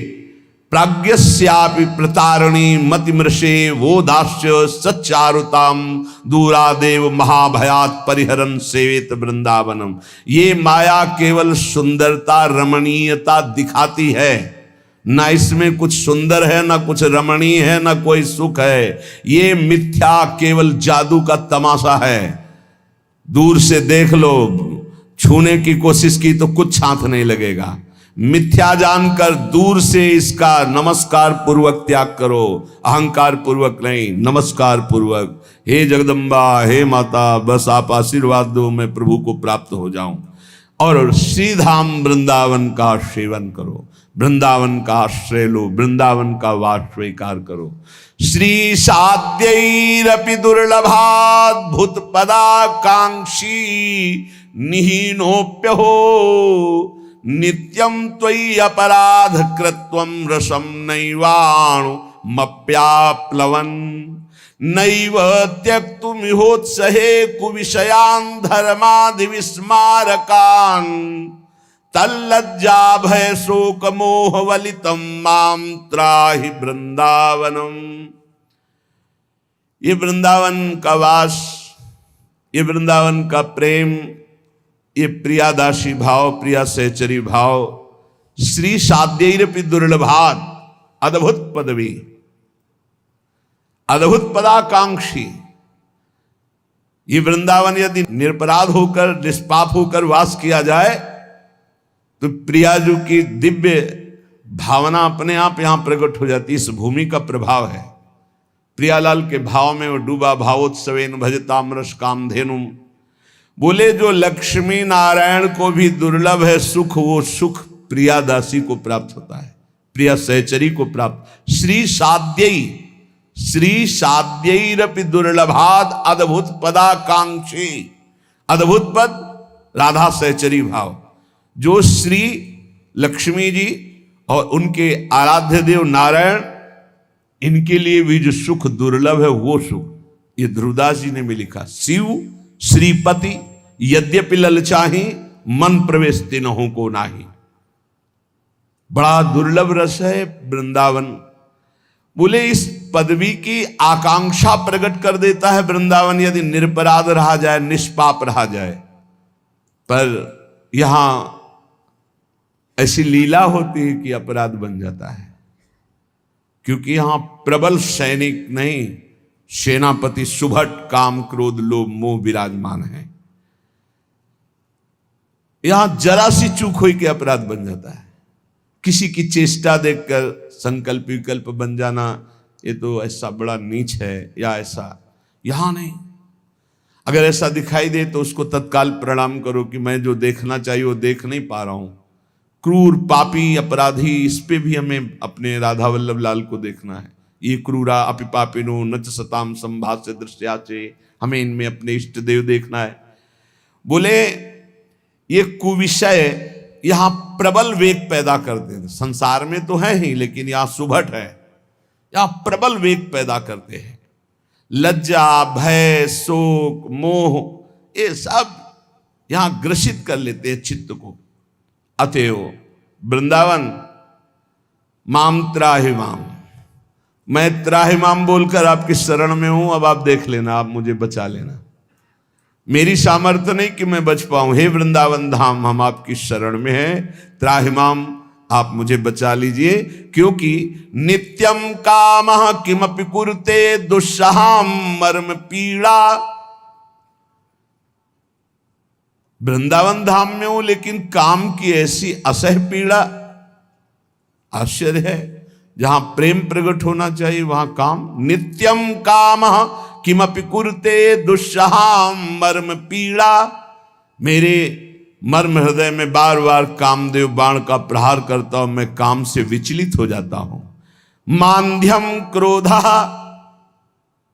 प्राज्ञस्यापि प्रतारणी मतिमृषे वो दास्य सच्चारुताम दूरादेव महाभयात परिहरन सेवित वृंदावनम। ये माया केवल सुंदरता रमणीयता दिखाती है, ना इसमें कुछ सुंदर है, ना कुछ रमणीय है, ना कोई सुख है। ये मिथ्या केवल जादू का तमाशा है। दूर से देख लो, छूने की कोशिश की तो कुछ हाथ नहीं लगेगा। मिथ्या जानकर दूर से इसका नमस्कार पूर्वक त्याग करो, अहंकार पूर्वक नहीं, नमस्कार पूर्वक। हे जगदम्बा, हे माता, बस आप आशीर्वाद दो, मैं प्रभु को प्राप्त हो जाऊं। और श्रीधाम वृंदावन का सेवन करो, वृंदावन का आश्रय लो, वृंदावन का वास स्वीकार करो। श्री साध्यैरपि दुर्लभात् भूत पदाकांक्षी निहीनोप्य हो नित्यं त्वयि अपराध कृत्वं रसं नैवाणु मप्याप्लवन् नैव त्यक्तुमिहोत्सहे कुविषयान् धर्मादि विस्मारकान् तल्लज्जा भय शोक मोह वलितम माम त्राहि वृंदावनम। ये वृंदावन का वास, ये वृंदावन का प्रेम, ये प्रियादासी भाव, प्रिया सहचरी भाव, श्री साध्यैरपि दुर्लभात्, अद्भुत पदवी, अद्भुत पदाकांक्षी। ये वृंदावन यदि निरपराध होकर निष्पाप होकर वास किया जाए तो प्रियाजू की दिव्य भावना अपने आप यहां प्रकट हो जाती है। इस भूमि का प्रभाव है। प्रियालाल के भाव में वो डूबा भावोत्सवेन भजताम्रस कामधेनु। बोले जो लक्ष्मी नारायण को भी दुर्लभ है सुख, वो सुख प्रियादासी को प्राप्त होता है, प्रिया सहचरी को प्राप्त। श्री साध्यैरपि दुर्लभाद अद्भुत पदाकांक्षी। अद्भुत पद राधा सहचरी भाव। जो श्री लक्ष्मी जी और उनके आराध्य देव नारायण, इनके लिए भी जो सुख दुर्लभ है वो सुख, ये ध्रुवदास जी ने भी लिखा। शिव श्रीपति यद्यपि ललचाही, मन प्रवेश तिनहु को नाही। बड़ा दुर्लभ रस है वृंदावन। बोले इस पदवी की आकांक्षा प्रकट कर देता है वृंदावन, यदि निरपराध रहा जाए, निष्पाप रहा जाए। पर यहां ऐसी लीला होती है कि अपराध बन जाता है, क्योंकि यहां प्रबल सैनिक नहीं, सेनापति सुभट काम क्रोध लोभ मोह विराजमान है। यहां जरा सी चूक हुई के अपराध बन जाता है। किसी की चेष्टा देखकर संकल्प विकल्प बन जाना, ये तो ऐसा बड़ा नीच है या ऐसा। यहां नहीं। अगर ऐसा दिखाई दे तो उसको तत्काल प्रणाम करो कि मैं जो देखना चाहिए वो देख नहीं पा रहा हूं। क्रूर पापी अपराधी, इस पे भी हमें अपने राधा वल्लभ लाल को देखना है। ये क्रूरा अपि पापिनो नच सताम संभाष्य दृश्याचे, हमें इनमें अपने इष्ट देव देखना है। बोले ये कुविषय यहां प्रबल वेग पैदा करते हैं। संसार में तो है ही, लेकिन यहां सुभट है, यहां प्रबल वेग पैदा करते हैं। लज्जा भय शोक मोह, ये सब यहां ग्रसित कर लेते हैं चित्त को। अतएव वृंदावन माम त्राहिमाम, मैं त्राहिमाम बोलकर आपकी शरण में हूं। अब आप देख लेना, आप मुझे बचा लेना। मेरी सामर्थ्य नहीं कि मैं बच पाऊं। हे वृंदावन धाम, हम आपकी शरण में हैं। त्राहिमाम, आप मुझे बचा लीजिए, क्योंकि नित्यम कामः किमपि कुरुते दुस्सहाम मर्म पीड़ा। वृंदावन धाम में हूं, लेकिन काम की ऐसी असह पीड़ा। आश्चर्य है, जहां प्रेम प्रकट होना चाहिए वहां काम। नित्यम कामः किमपि कुरुते दुस्सहाम मर्म पीड़ा। मेरे मर्म हृदय में बार बार कामदेव बाण का प्रहार करता हूं, मैं काम से विचलित हो जाता हूं। मांध्यम क्रोधा,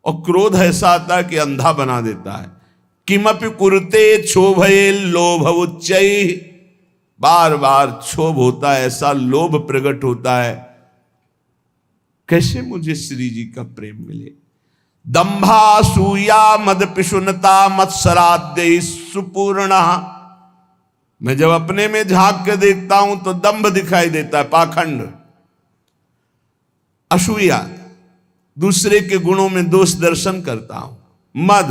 और क्रोध ऐसा आता है कि अंधा बना देता है। किमपि कुरुते क्षोभये लोभ उच्चै, बार बार क्षोभ होता है, ऐसा लोभ प्रकट होता है। कैसे मुझे श्री जी का प्रेम मिले। दंभा सूया मद पिशुनता मत्सराद्य सुपूर्ण। मैं जब अपने में झांक के देखता हूं तो दंभ दिखाई देता है, पाखंड। असूया, दूसरे के गुणों में दोष दर्शन करता हूं। मद,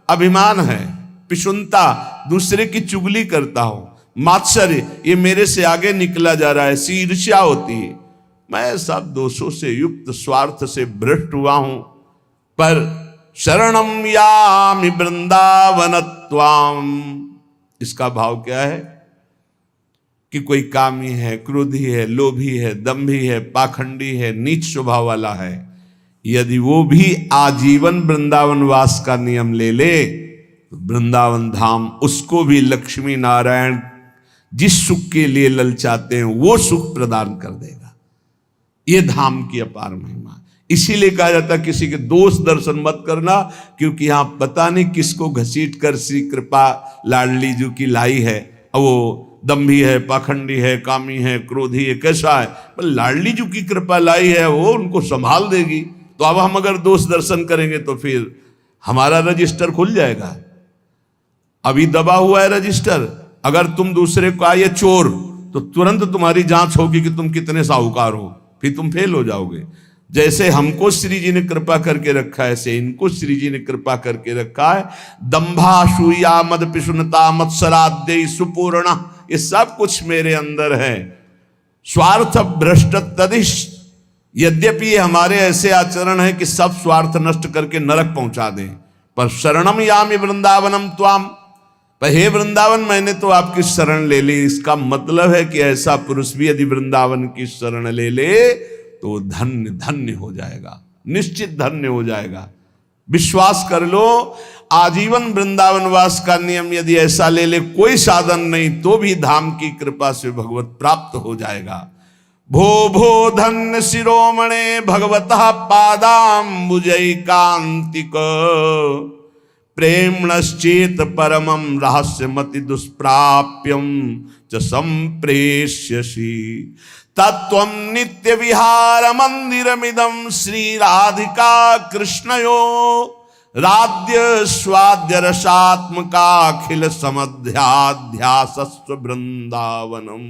अभिमान है। पिशुनता, दूसरे की चुगली करता हूं। मात्सर्य, ये मेरे से आगे निकला जा रहा है, ऐसी ईर्ष्या होती है। मैं सब दोषों से युक्त स्वार्थ से भ्रष्ट हुआ हूं। पर शरणम यामि वृंदावनत्वाम, इसका भाव क्या है कि कोई कामी है, क्रोधी है, लोभी है, दंभी है, पाखंडी है, नीच स्वभाव वाला है, यदि वो भी आजीवन वृंदावन वास का नियम ले ले तो वृंदावन धाम उसको भी लक्ष्मी नारायण जिस सुख के लिए ललचाते हैं वो सुख प्रदान कर देगा। ये धाम की अपार महिमा। इसीलिए कहा जाता है किसी के दोष दर्शन मत करना, क्योंकि यहां पता नहीं किसको घसीट कर श्री कृपा लाडली जी की लाई है। अब वो दंभी है, पाखंडी है, कामी है, क्रोधी है, कैसा है, पर लाडली जी की कृपा लाई है, वो उनको संभाल देगी। तो अब हम अगर दोष दर्शन करेंगे तो फिर हमारा रजिस्टर खुल जाएगा। अभी दबा हुआ है रजिस्टर। अगर तुम दूसरे को आए चोर तो तुरंत तुम्हारी जांच होगी कि तुम कितने साहूकार हो, फिर तुम फेल हो जाओगे। जैसे हमको श्री जी ने कृपा करके रखा है, ऐसे इनको श्री जी ने कृपा करके रखा है। दंभा सूया मद पिशुनता मत्सराद्य सुपूर्ण, ये सब कुछ मेरे अंदर है। स्वार्थ भ्रष्ट तदिश, यद्यपि ये हमारे ऐसे आचरण है कि सब स्वार्थ नष्ट करके नरक पहुंचा दें, पर शरणम यामि वृंदावनम त्वाम, पर हे वृंदावन, मैंने तो आपकी शरण ले ली। इसका मतलब है कि ऐसा पुरुष भी यदि वृंदावन की शरण ले ले तो धन्य धन्य हो जाएगा, निश्चित धन्य हो जाएगा। विश्वास कर लो, आजीवन वृंदावन वास का नियम यदि ऐसा ले ले, कोई साधन नहीं तो भी धाम की कृपा से भगवत प्राप्त हो जाएगा। भो भो धन्य शिरोमणे भगवतः पादाम्बुजैकान्तिक प्रेम्णश्चेत परमं रहस्यमति दुष्प्राप्यं च संप्रेष्यसि तत्त्वं नित्य विहार मंदिरमिदं श्री राधिका कृष्णयो राध्य स्वाद्य रसात्मकाखिल समध्याध्यासस्व वृंदावनम।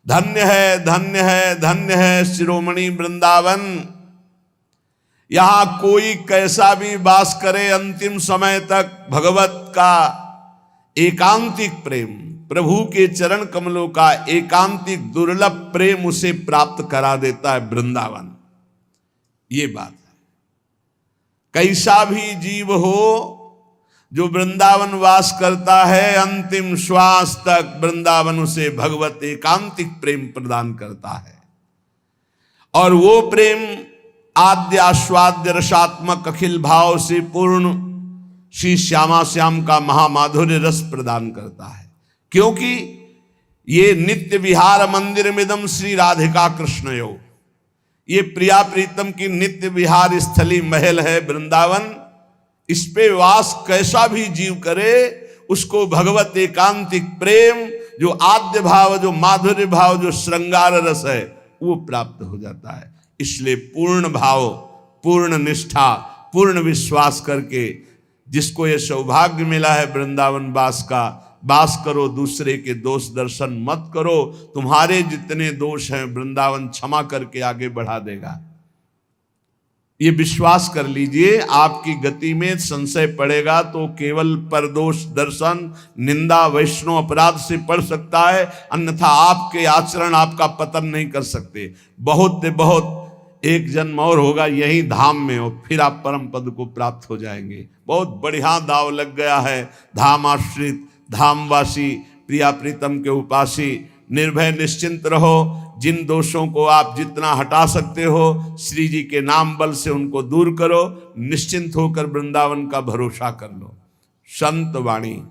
धन्य है, धन्य है, धन्य है शिरोमणि वृंदावन। यहां कोई कैसा भी वास करे, अंतिम समय तक भगवत का एकांतिक प्रेम, प्रभु के चरण कमलों का एकांतिक दुर्लभ प्रेम उसे प्राप्त करा देता है वृंदावन। ये बात है। कैसा भी जीव हो जो वृंदावन वास करता है, अंतिम श्वास तक वृंदावन उसे भगवत एकांतिक प्रेम प्रदान करता है। और वो प्रेम आद्य आस्वाद्य रसात्मक अखिल भाव से पूर्ण श्री श्यामा श्याम का महामाधुर्य रस प्रदान करता है। क्योंकि ये नित्य विहार मंदिर मिदम श्री राधिका कृष्णयो, ये प्रिया प्रीतम की नित्य विहार स्थली महल है वृंदावन। इस पे वास कैसा भी जीव करे, उसको भगवत एकांतिक प्रेम, जो आद्य भाव, जो माधुर्य भाव, जो श्रृंगार रस है, वो प्राप्त हो जाता है। इसलिए पूर्ण भाव, पूर्ण निष्ठा, पूर्ण विश्वास करके जिसको ये सौभाग्य मिला है वृंदावन वास का, वास करो, दूसरे के दोष दर्शन मत करो। तुम्हारे जितने दोष हैं वृंदावन क्षमा करके आगे बढ़ा देगा। ये विश्वास कर लीजिए। आपकी गति में संशय पड़ेगा तो केवल परदोष दर्शन, निंदा, वैष्णव अपराध से पड़ सकता है, अन्यथा आपके आचरण आपका पतन नहीं कर सकते। बहुत एक जन्म और होगा यही धाम में हो, फिर आप परम पद को प्राप्त हो जाएंगे। बहुत बढ़िया दाव लग गया है। धाम आश्रित, धामवासी, प्रिया प्रीतम के उपासी, निर्भय निश्चिंत रहो। जिन दोषों को आप जितना हटा सकते हो, श्री जी के नाम बल से उनको दूर करो। निश्चिंत होकर वृंदावन का भरोसा कर लो। संत वाणी,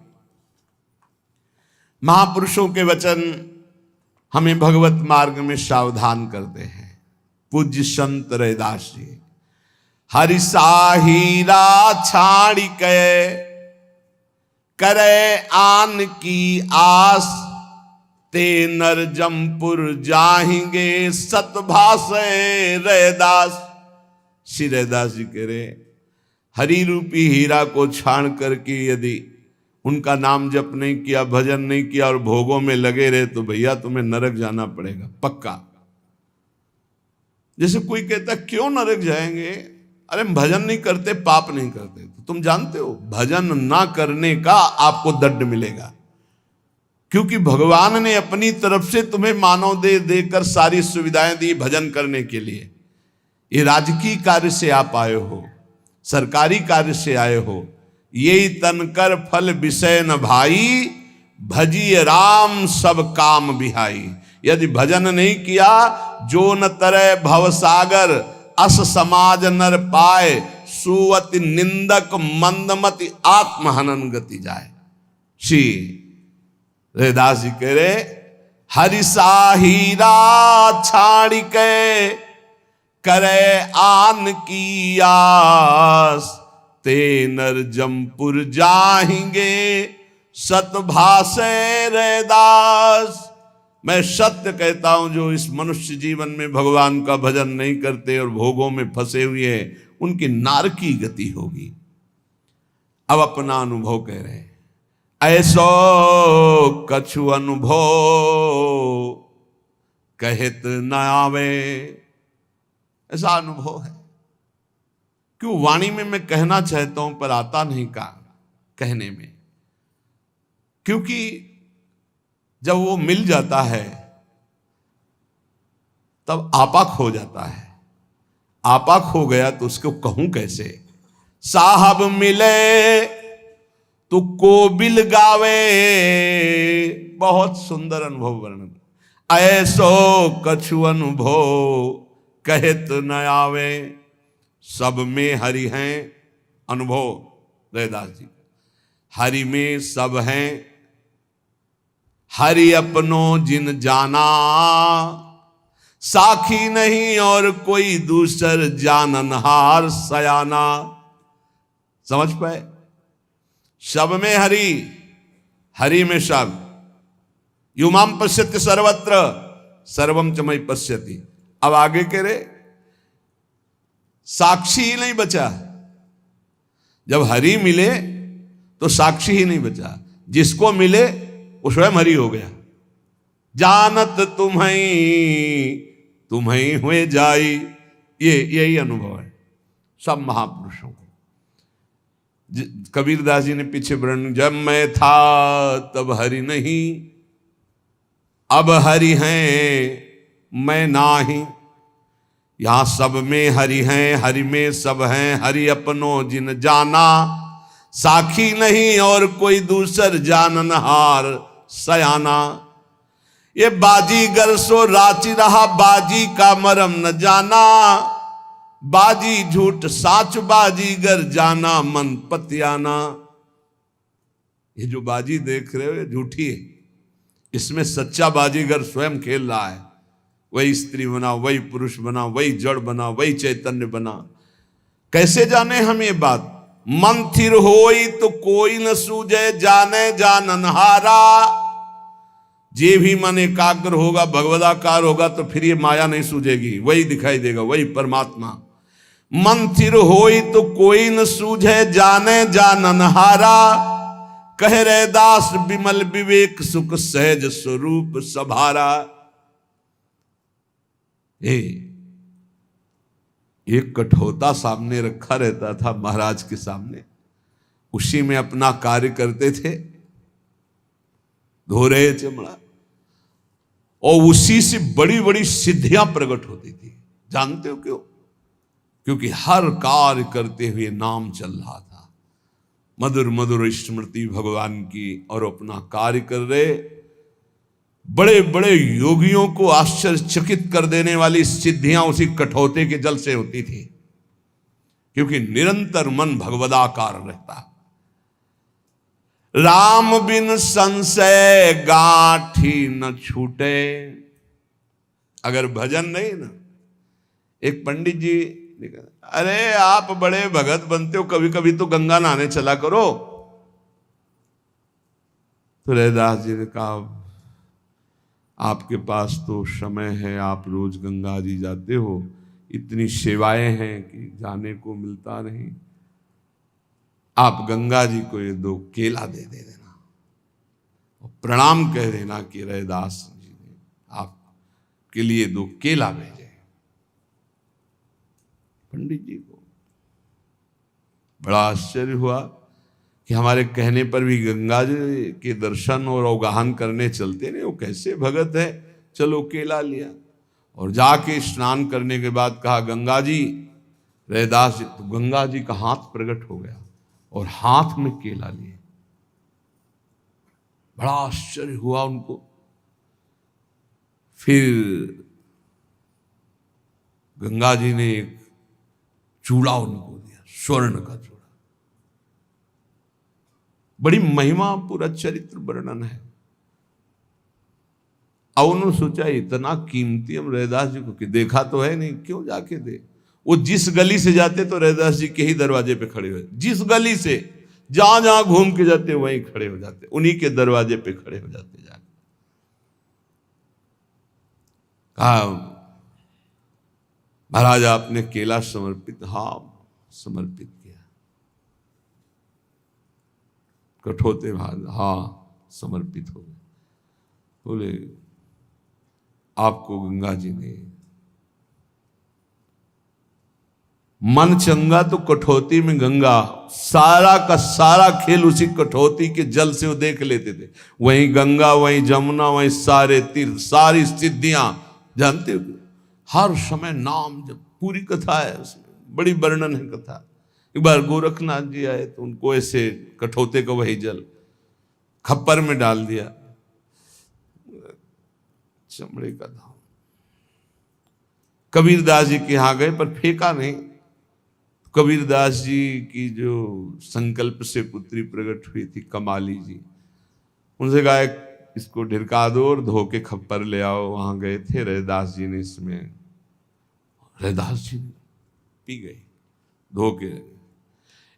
महापुरुषों के वचन हमें भगवत मार्ग में सावधान करते हैं। पूज्य संत रैदास जी, हरि साहीरा छाड़ी के करे आन की आस, ते नर जमपुर जाएंगे सतभाषे रैदास। श्री रैदास जी कह रहे, हरि रूपी हीरा को छान करके यदि उनका नाम जप नहीं किया, भजन नहीं किया और भोगों में लगे रहे तो भैया तुम्हें नरक जाना पड़ेगा पक्का। जैसे कोई कहता क्यों नरक जाएंगे, अरे भजन नहीं करते, पाप नहीं करते। तो तुम जानते हो भजन ना करने का आपको दंड मिलेगा, क्योंकि भगवान ने अपनी तरफ से तुम्हें मानव देह देकर सारी सुविधाएं दी भजन करने के लिए। ये राजकीय कार्य से आप आए हो, सरकारी कार्य से आए हो। यही तनकर फल विषय न भाई, भजिए राम सब काम बिहाई। यदि भजन नहीं किया, जो न तरह भवसागर अस समाज नर पाए, सुवति निंदक मंदमति आत्महनन गति जाए। श्री रैदास जी कह रहे, हरि साहीरा छाड़ के करे आन की आस, ते नर जमपुर जाएंगे सतभाषे रैदास। मैं सत्य कहता हूं, जो इस मनुष्य जीवन में भगवान का भजन नहीं करते और भोगों में फंसे हुए हैं, उनकी नारकी गति होगी। अब अपना अनुभव कह रहे हैं, ऐसो कछु अनुभव कहत न आवे। ऐसा अनुभव है, क्यों वाणी में मैं कहना चाहता हूं पर आता नहीं का कहने में, क्योंकि जब वो मिल जाता है तब आपा खो जाता है। आपा खो गया तो उसको कहूं कैसे। साहब मिले तो कोबिल गावे। बहुत सुंदर अनुभव वर्णन। ऐसो कछु अनुभव कहत न आवे। सब में हरि हैं अनुभव रैदास जी। हरि में सब हैं, हरि अपनो जिन जाना। साखी नहीं और कोई दूसर जाननहार सयाना। समझ पाए? सब में हरि, हरि में सब। युमाम पश्यति सर्वत्र सर्वम च मयि पश्यति। अब आगे कह रहे साक्षी ही नहीं बचा। जब हरि मिले तो साक्षी ही नहीं बचा। जिसको मिले वो स्वयं हरि हो गया। जानत तुम्हें हुए जाई। यही अनुभव है सब महापुरुषों को। कबीरदास जी ने पीछे वर्णन, जब मैं था तब हरि नहीं, अब हरि हैं मैं नाही। यहां सब में हरि हैं, हरि में सब हैं, हरि अपनो जिन जाना। साखी नहीं और कोई दूसर जाननहार सयाना। ये बाजीगर सो राची रहा, बाजी का मरम न जाना। बाजी झूठ साच बाजीगर, जाना मन पतियाना। ये जो बाजी देख रहे हो ये झूठी है। इसमें सच्चा बाजीगर स्वयं खेल रहा है। वही स्त्री बना, वही पुरुष बना, वही जड़ बना, वही चैतन्य बना। कैसे जाने हम ये बात? मन थिर होई तो कोई न सूझे, जाने जाननहारा। जे भी मन एकाग्र होगा, भगवदाकार होगा, तो फिर ये माया नहीं सूझेगी, वही दिखाई देगा, वही परमात्मा। मन थिर होई तो कोई न सूझे, जाने जाननहारा। कह रैदास विमल विवेक सुख सहज स्वरूप सभारा। एक कठोता सामने रखा रहता था महाराज के सामने, उसी में अपना कार्य करते थे, धो रहे चमड़ा, और उसी से बड़ी बड़ी सिद्धियां प्रकट होती थी। जानते हो क्यों? क्योंकि हर कार्य करते हुए नाम चल रहा था, मधुर मधुर स्मृति भगवान की, और अपना कार्य कर रहे। बड़े बड़े योगियों को आश्चर्यचकित कर देने वाली सिद्धियां उसी कठौते के जल से होती थी, क्योंकि निरंतर मन भगवदाकार रहता। राम बिन संशय गांठी न छूटे। अगर भजन नहीं ना, एक पंडित जी ने कहा, अरे आप बड़े भगत बनते हो, कभी कभी तो गंगा नहाने चला करो। तो रैदास जी ने कहा, आपके पास तो समय है, आप रोज गंगा जी जाते हो, इतनी सेवाएं हैं कि जाने को मिलता नहीं। आप गंगा जी को ये 2 केला दे देना और प्रणाम कह देना कि रैदास जी ने आपके लिए 2 केला भेजे। पंडित जी को बड़ा आश्चर्य हुआ कि हमारे कहने पर भी गंगा जी के दर्शन और अवगाहन करने चलते नहीं, वो कैसे भगत है। चलो केला लिया और जाके स्नान करने के बाद कहा, गंगा जी, रैदास जी। तो गंगा जी का हाथ प्रकट हो गया और हाथ में केला लिए। बड़ा आश्चर्य हुआ उनको। फिर गंगा जी ने एक चूड़ा उनको दिया, स्वर्ण का चूड़ा। बड़ी महिमा, पूरा चरित्र वर्णन है। अब उन्होंने सोचा इतना कीमती हम रैदास जी को कि देखा तो है नहीं, क्यों जाके दे। वो जिस गली से जाते तो रैदास जी के ही दरवाजे पे खड़े हुए, जिस गली से जहां जहां घूम के जाते वहीं खड़े हो जाते, उन्हीं के दरवाजे पे खड़े हो जाते। जाके कहा, महाराज आपने केला समर्पित? हाँ समर्पित किया। कठोते महाराज, हाँ समर्पित हो गए। बोले, आपको गंगा जी ने मन चंगा तो कठौती में गंगा, सारा का सारा खेल उसी कठौती के जल से वो देख लेते थे। वहीं गंगा, वहीं जमुना, वहीं सारे तीर्थ, सारी सिद्धियां। जानते हो हर समय नाम जब, पूरी कथा है उसमें, बड़ी वर्णन है कथा। एक बार गोरखनाथ जी आए तो उनको ऐसे कठौते का वही जल खप्पर में डाल दिया, चमड़े का धाम। कबीरदास जी के यहां गए पर फेंका नहीं। कबीरदास जी की जो संकल्प से पुत्री प्रकट हुई थी कमाली जी, उनसे कहा इसको ढिरका दो और धो के खप्पर ले आओ। वहां गए थे, रैदास जी ने इसमें, रैदास जी पी गए धो के।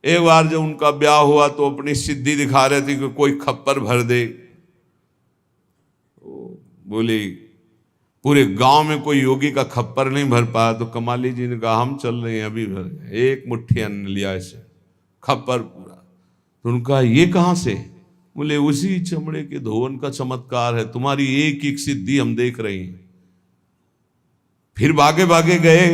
एक बार जब उनका ब्याह हुआ तो अपनी सिद्धि दिखा रहे थे कि कोई खप्पर भर दे। बोले पूरे गांव में कोई योगी का खप्पर नहीं भर पाया। तो कमाली जी ने कहा हम चल रहे हैं, अभी भर गए। एक मुट्ठी अन्न लिया ऐसे खप्पर पूरा। तो उनका ये कहां से? बोले उसी चमड़े के धोवन का चमत्कार है, तुम्हारी एक एक सिद्धि हम देख रहे हैं। फिर भागे भागे गए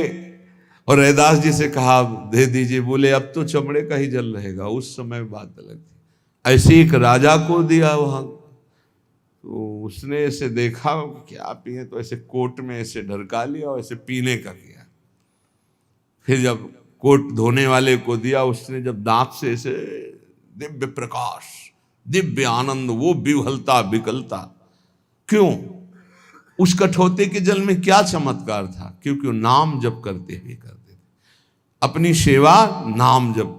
और रैदास जी से कहा दे दीजिए। बोले अब तो चमड़े का ही जल रहेगा, उस समय बात अलग थी। ऐसे एक राजा को दिया वहां, तो उसने ऐसे देखा क्या पिए, तो ऐसे कोट में ऐसे ढरका लिया और ऐसे पीने का किया। फिर जब कोट धोने वाले को दिया, उसने जब दांत से ऐसे दिव्य प्रकाश, दिव्य आनंद, वो विह्वलता विकलता। क्यों? उस कठौते के जल में क्या चमत्कार था? क्योंकि वो नाम जप करते हुए करते थे अपनी सेवा। नाम जप।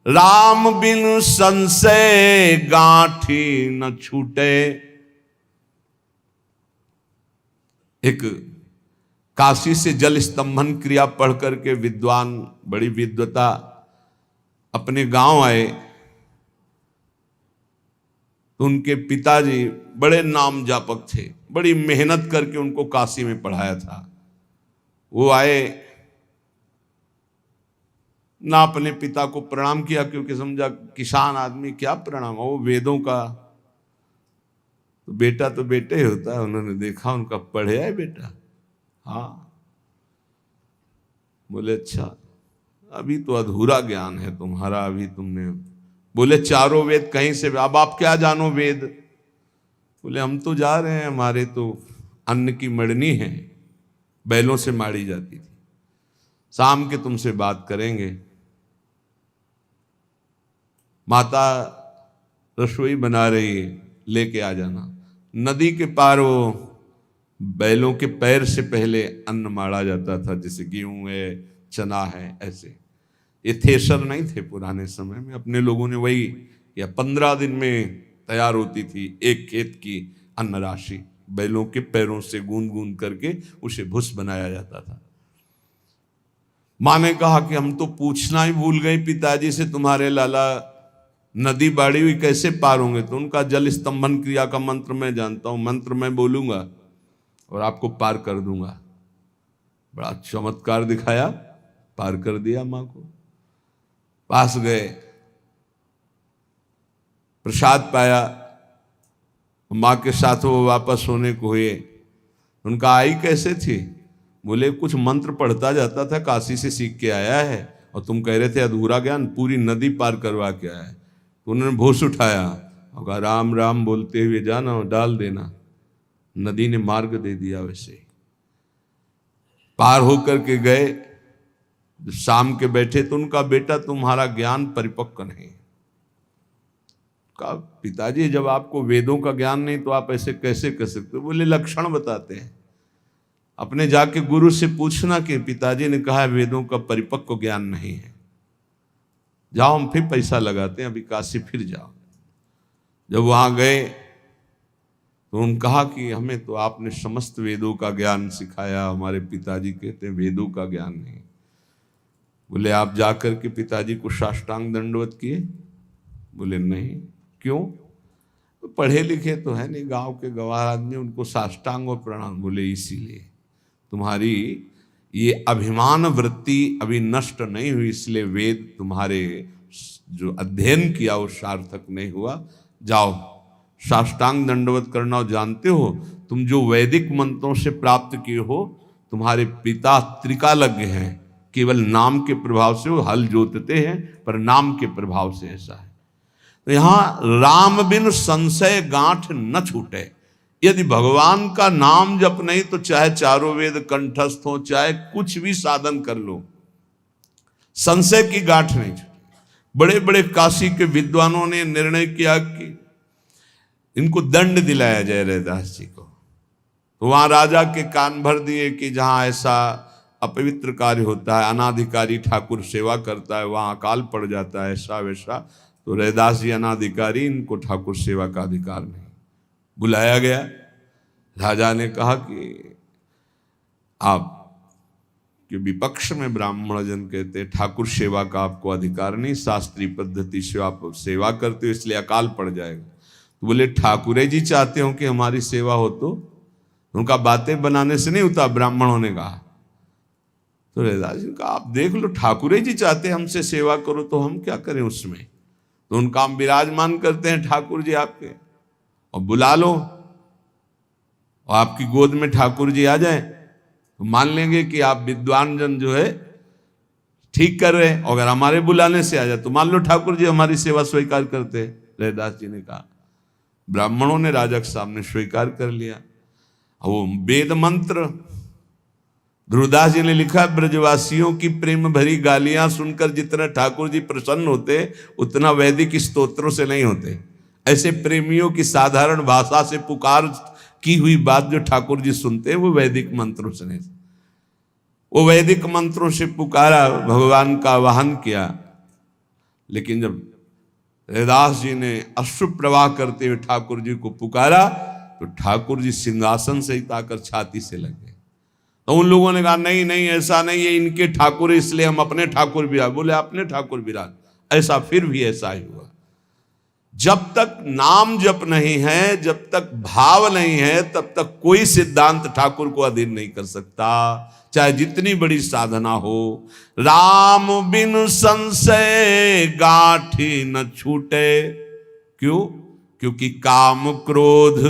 राम बिन संशय गांठी न छूटे। एक काशी से जल स्तंभन क्रिया पढ़ करके विद्वान, बड़ी विद्वता, अपने गांव आए। तो उनके पिताजी बड़े नाम जापक थे, बड़ी मेहनत करके उनको काशी में पढ़ाया था। वो आए ना, अपने पिता को प्रणाम किया, क्योंकि समझा किसान आदमी क्या प्रणाम, वो वेदों का तो बेटा तो बेटे ही होता है। उन्होंने देखा उनका, पढ़े है बेटा? हाँ। बोले अच्छा, अभी तो अधूरा ज्ञान है तुम्हारा, अभी तुमने। बोले चारों वेद कहीं से, अब आप क्या जानो वेद? बोले हम तो जा रहे हैं, हमारे तो अन्न की मड़नी है, बैलों से माड़ी जाती थी, शाम के तुमसे बात करेंगे। माता रसोई बना रही है, लेके आ जाना। नदी के पार वो बैलों के पैर से पहले अन्न माड़ा जाता था, जैसे गेहूं है, चना है, ऐसे। ये थ्रेशर नहीं थे पुराने समय में, अपने लोगों ने वही, या 15 दिन में तैयार होती थी एक खेत की अन्न राशि। बैलों के पैरों से गूंद गूंद करके उसे भुस बनाया जाता था। माँ ने कहा कि हम तो पूछना ही भूल गए पिताजी से, तुम्हारे लाला नदी बाड़ी हुई कैसे पार होंगे? तो उनका जल स्तंभन क्रिया का मंत्र मैं जानता हूं, मंत्र मैं बोलूंगा और आपको पार कर दूंगा। बड़ा चमत्कार दिखाया, पार कर दिया। मां को पास गए, प्रसाद पाया, मां के साथ वो वापस होने को हुए। उनका आई कैसे थी? बोले कुछ मंत्र पढ़ता जाता था, काशी से सीख के आया है, और तुम कह रहे थे अधूरा ज्ञान, पूरी नदी पार करवा के आया है। तो उन्होंने भूस उठाया और कहा राम राम बोलते हुए जाना और डाल देना। नदी ने मार्ग दे दिया। वैसे ही पार होकर के गए, शाम के बैठे तो उनका बेटा तुम्हारा ज्ञान परिपक्व नहीं। कहा पिताजी जब आपको वेदों का ज्ञान नहीं तो आप ऐसे कैसे कर सकते? बोले लक्षण बताते हैं, अपने जाके गुरु से पूछना कि पिताजी ने कहा वेदों का परिपक्व ज्ञान नहीं है, जाओ हम फिर पैसा लगाते हैं, अभी काशी फिर जाओ। जब वहां गए तो उन्होंने कहा कि हमें तो आपने समस्त वेदों का ज्ञान सिखाया, हमारे पिताजी कहते हैं वेदों का ज्ञान नहीं। बोले आप जाकर के पिताजी को साष्टांग दंडवत किए? बोले नहीं। क्यों? तो पढ़े लिखे तो है नहीं, गांव के गवार आदमी, उनको साष्टांग और प्रणाम। बोले इसीलिए तुम्हारी ये अभिमान वृत्ति अभी नष्ट नहीं हुई, इसलिए वेद तुम्हारे जो अध्ययन किया वो सार्थक नहीं हुआ। जाओ साष्टांग दंडवत करना। जानते हो तुम जो वैदिक मंत्रों से प्राप्त किए हो, तुम्हारे पिता त्रिकालज्ञ हैं, केवल नाम के प्रभाव से वो हल जोतते हैं, पर नाम के प्रभाव से ऐसा है। तो यहां राम बिन संशय गांठ न छूटे। यदि भगवान का नाम जप नहीं तो चाहे चारों वेद कंठस्थ हो, चाहे कुछ भी साधन कर लो, संशय की गांठ नहीं छूटे। बड़े बड़े काशी के विद्वानों ने निर्णय किया कि इनको दंड दिलाया जाए रैदास जी को। तो वहां राजा के कान भर दिए कि जहां ऐसा अपवित्र कार्य होता है, अनाधिकारी ठाकुर सेवा करता है, वहां अकाल पड़ जाता है, ऐसा वैसा। तो रैदास जी अनाधिकारी, इनको ठाकुर सेवा का अधिकार नहीं। बुलाया गया, राजा ने कहा कि आप के विपक्ष में ब्राह्मण जन कहते हैं ठाकुर सेवा का आपको अधिकार नहीं, शास्त्रीय पद्धति से आप सेवा करते हो इसलिए अकाल पड़ जाएगा। तो बोले ठाकुरे जी चाहते हो कि हमारी सेवा हो, तो उनका बातें बनाने से नहीं होता, ब्राह्मणों ने कहा। तो रैदास जी ने कहा आप देख लो, ठाकुरे जी चाहते हमसे सेवा करो तो हम क्या करें उसमें। तो उनका हम विराजमान करते हैं ठाकुर जी आपके, और बुला लो और आपकी गोद में ठाकुर जी आ जाए तो मान लेंगे कि आप विद्वान जन जो है ठीक कर रहे हैं। अगर हमारे बुलाने से आ जाए तो मान लो ठाकुर जी हमारी सेवा स्वीकार करते हैं। रैदास जी ने कहा, ब्राह्मणों ने राजा के सामने स्वीकार कर लिया। वो वेद मंत्र ध्रुवदास जी ने लिखा, ब्रजवासियों की प्रेम भरी गालियां सुनकर जितना ठाकुर जी प्रसन्न होते उतना वैदिक स्तोत्रों से नहीं होते। ऐसे प्रेमियों की साधारण भाषा से पुकार की हुई बात जो ठाकुर जी सुनते हैं वो वैदिक मंत्रों से नहीं। वो वैदिक मंत्रों से पुकारा, भगवान का आवाहन किया। लेकिन जब रैदास जी ने अश्रु प्रवाह करते हुए ठाकुर जी को पुकारा तो ठाकुर जी सिंहासन से ही ताकर छाती से लग गए। तो उन लोगों ने कहा नहीं नहीं ऐसा नहीं है, इनके ठाकुर इसलिए हम अपने ठाकुर विराज। बोले अपने ठाकुर विराज, ऐसा फिर भी ऐसा ही हुआ। जब तक नाम जप नहीं है, जब तक भाव नहीं है, तब तक कोई सिद्धांत ठाकुर को अधीन नहीं कर सकता, चाहे जितनी बड़ी साधना हो। राम बिन संशय गांठी न छूटे। क्यों? क्योंकि काम क्रोध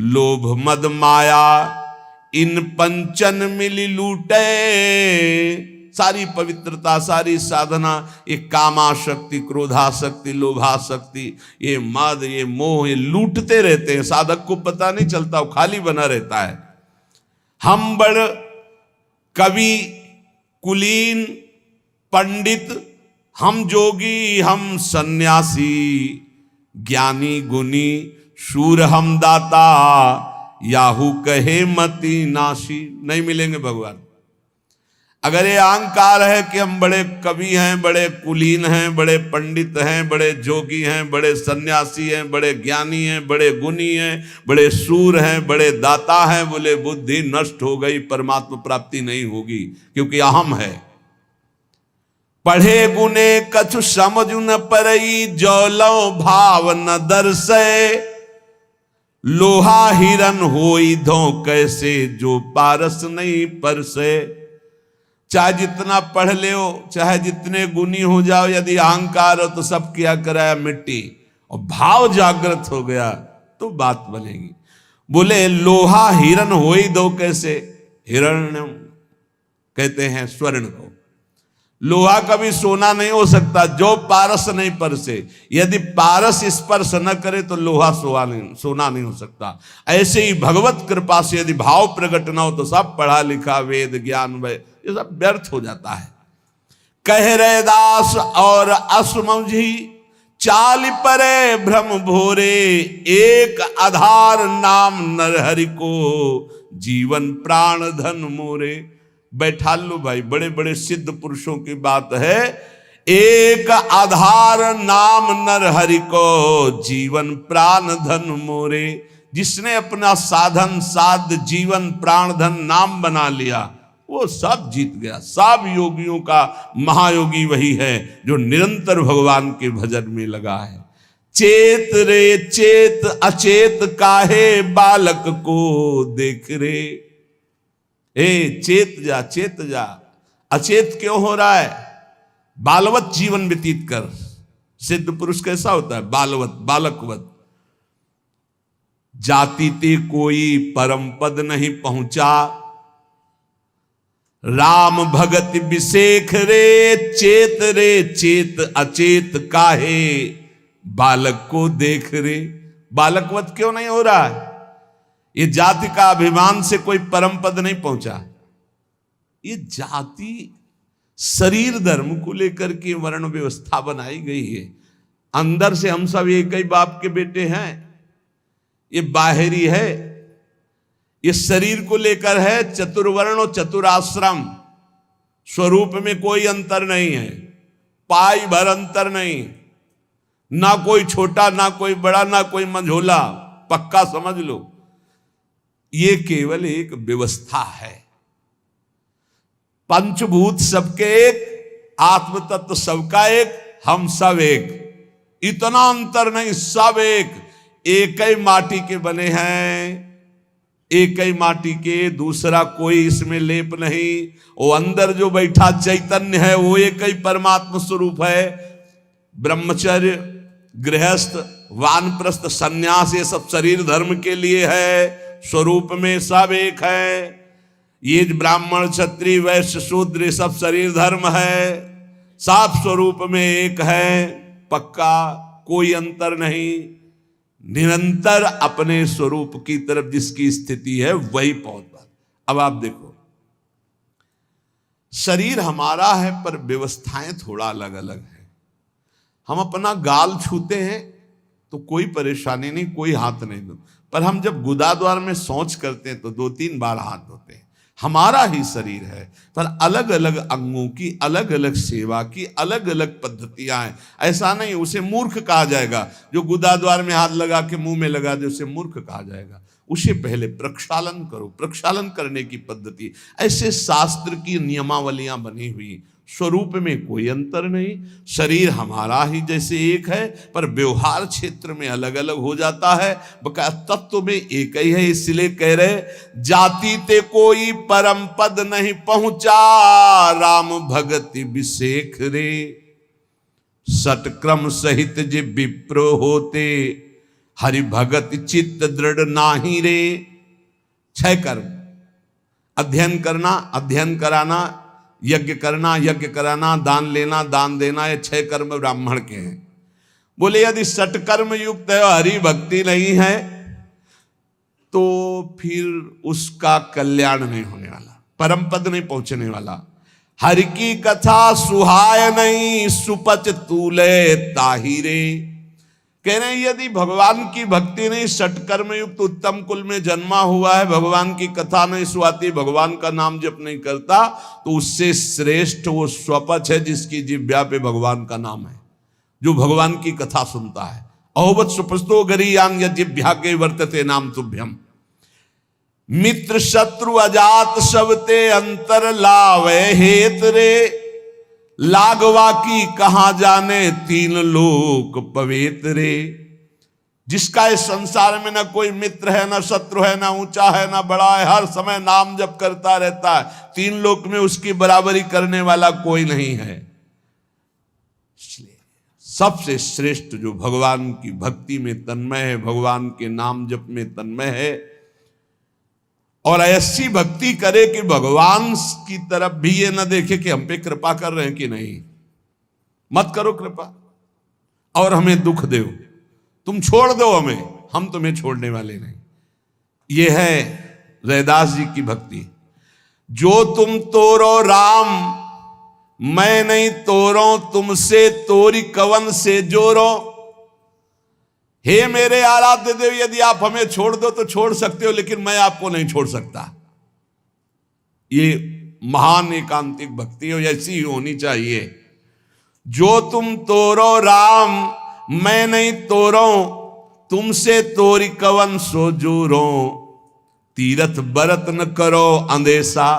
लोभ मद माया इन पंचन मिली लूटे। सारी पवित्रता, सारी साधना ये कामाशक्ति, क्रोधाशक्ति, लोभाशक्ति, ये मद, ये मोह, ये लूटते रहते हैं। साधक को पता नहीं चलता, वो खाली बना रहता है। हम बड़ कवि, कुलीन, पंडित, हम जोगी, हम सन्यासी, ज्ञानी गुनी, शूर हम दाता, याहू कहे मति नाशी। नहीं मिलेंगे भगवान। अगर ये अहंकार है कि हम बड़े कवि हैं, बड़े कुलीन हैं, बड़े पंडित हैं, बड़े जोगी हैं, बड़े सन्यासी हैं, बड़े ज्ञानी हैं, बड़े गुणी हैं, बड़े सूर हैं, बड़े दाता हैं, बोले बुद्धि नष्ट हो गई, परमात्मा प्राप्ति नहीं होगी, क्योंकि अहम है। पढ़े गुने कछु समझ न परई, जौलो भाव न दर्शे। लोहा हिरन होई धो कैसे, जो पारस नहीं परसे। चाहे जितना पढ़ ले हो, चाहे जितने गुणी हो जाओ, यदि अहंकार हो तो सब क्या कराया मिट्टी, और भाव जागृत हो गया तो बात बनेगी। बोले लोहा हिरन होई दो कैसे। हिरण्यम कहते हैं स्वर्ण को। लोहा कभी सोना नहीं हो सकता जो पारस नहीं परसे। यदि पारस स्पर्श न करे तो लोहा सोना नहीं हो सकता। ऐसे ही भगवत कृपा से यदि भाव प्रकट न हो तो सब पढ़ा लिखा वेद ज्ञान ये सब व्यर्थ हो जाता है। कह रैदास और असमझी, चाल परे भ्रम भोरे। एक आधार नाम नरहरि को, जीवन प्राण धन मोरे। बैठा लो भाई, बड़े बड़े सिद्ध पुरुषों की बात है। एक आधार नाम नरहरि को, जीवन प्राण धन मोरे। जिसने अपना साधन साध जीवन प्राण धन नाम बना लिया वो सब जीत गया। सब योगियों का महायोगी वही है जो निरंतर भगवान के भजन में लगा है। चेत रे चेत, अचेत काहे बालक को देख रे। चेत जा, चेत जा। अचेत क्यों हो रहा है? बालवत जीवन व्यतीत कर। सिद्ध पुरुष कैसा होता है? बालवत, बालकवत। जाति ते कोई परम पद नहीं पहुंचा, राम भगत विशेख रे। चेत रे चेत, अचेत काहे बालक को देख रे। बालकवत क्यों नहीं हो रहा है? ये जाति का अभिमान से कोई परम पद नहीं पहुंचा। ये जाति शरीर धर्म को लेकर के वर्ण व्यवस्था बनाई गई है। अंदर से हम सब एक ही बाप के बेटे हैं, ये बाहरी है। ये शरीर को लेकर है चतुर्वर्ण और चतुराश्रम, स्वरूप में कोई अंतर नहीं है, पाई भर अंतर नहीं, ना कोई छोटा ना कोई बड़ा ना कोई मंझोला, पक्का समझ लो। ये केवल एक व्यवस्था है। पंचभूत सबके एक, आत्म तत्व सबका एक, हम सब एक, इतना अंतर नहीं, सब एक ही माटी के बने हैं, एक ही माटी के, दूसरा कोई इसमें लेप नहीं। वो अंदर जो बैठा चैतन्य है वो एक ही परमात्मा स्वरूप है। ब्रह्मचर्य, गृहस्थ, वानप्रस्थ, सन्यास, ये सब शरीर धर्म के लिए है, स्वरूप में सब एक है। ये ब्राह्मण, क्षत्रिय, वैश्य, शूद्र सब शरीर धर्म है, साफ स्वरूप में एक है, पक्का, कोई अंतर नहीं। निरंतर अपने स्वरूप की तरफ जिसकी स्थिति है वही पहुंच पाता। अब आप देखो, शरीर हमारा है पर व्यवस्थाएं थोड़ा अलग अलग है। हम अपना गाल छूते हैं तो कोई परेशानी नहीं, कोई हाथ नहीं दो, पर हम जब गुदाद्वार में शौच करते हैं तो 2-3 बार हाथ धोते हैं। हमारा ही शरीर है पर अलग अलग अंगों की अलग अलग सेवा की अलग अलग पद्धतियां हैं। ऐसा नहीं उसे मूर्ख कहा जाएगा, जो गुदाद्वार में हाथ लगा के मुंह में लगा दे उसे मूर्ख कहा जाएगा। उसे पहले प्रक्षालन करो, प्रक्षालन करने की पद्धति, ऐसे शास्त्र की नियमावलियां बनी हुई। स्वरूप में कोई अंतर नहीं, शरीर हमारा ही जैसे एक है पर व्यवहार क्षेत्र में अलग अलग हो जाता है, बका तत्व में एक ही है। इसलिए कह रहे, जाति ते कोई परम पद नहीं पहुंचा, राम भगति विशेख रे, सटक्रम सहित जे विप्र होते, हरि भगत चित्त दृढ़ नाही रे। 6 कर्म, अध्ययन करना, अध्ययन कराना, यज्ञ करना, यज्ञ कराना, दान लेना, दान देना, ये 6 कर्म ब्राह्मण के हैं। बोले यदि सटकर्म युक्त है, हरि भक्ति नहीं है, तो फिर उसका कल्याण नहीं होने वाला, परम पद नहीं पहुंचने वाला। हरि की कथा सुहाय नहीं, सुपच तूले ताहिरे। कह रहे हैं यदि भगवान की भक्ति नहीं, सटकर्म युक्त उत्तम कुल में जन्मा हुआ है, भगवान की कथा नहीं सुहाती, भगवान का नाम जप नहीं करता, तो उससे श्रेष्ठ वो स्वपच है जिसकी जिह्वा पे भगवान का नाम है, जो भगवान की कथा सुनता है। अहोवत सुपस्तो गरीयान यजिभ्या के वर्तते नाम तुभ्यम। मित्र शत्रु अजात सबते अंतर लावे हेत रे, लागवा की कहां जाने 3 लोक पवित्र रे। जिसका इस संसार में ना कोई मित्र है, ना शत्रु है, ना ऊंचा है, ना बड़ा है, हर समय नाम जप करता रहता है, 3 लोक में उसकी बराबरी करने वाला कोई नहीं है। इसलिए सबसे श्रेष्ठ जो भगवान की भक्ति में तन्मय है, भगवान के नाम जप में तन्मय है, और ऐसी भक्ति करे कि भगवान की तरफ भी ये न देखे कि हम पे कृपा कर रहे हैं कि नहीं। मत करो कृपा और हमें दुख दो, तुम छोड़ दो हमें, हम तुम्हें छोड़ने वाले नहीं। ये है रैदास जी की भक्ति। जो तुम तोरो राम, मैं नहीं तोरो तुमसे, तोरी कवन से जोरो। हे मेरे आराध्य देव, यदि आप हमें छोड़ दो तो छोड़ सकते हो, लेकिन मैं आपको नहीं छोड़ सकता। ये महान एकांतिक भक्ति हो, ऐसी ही होनी चाहिए। जो तुम तोरो राम, मैं नहीं तोरो तुमसे, तोरी कवन सो जोरो। तीरथ बरत न करो अंदेशा,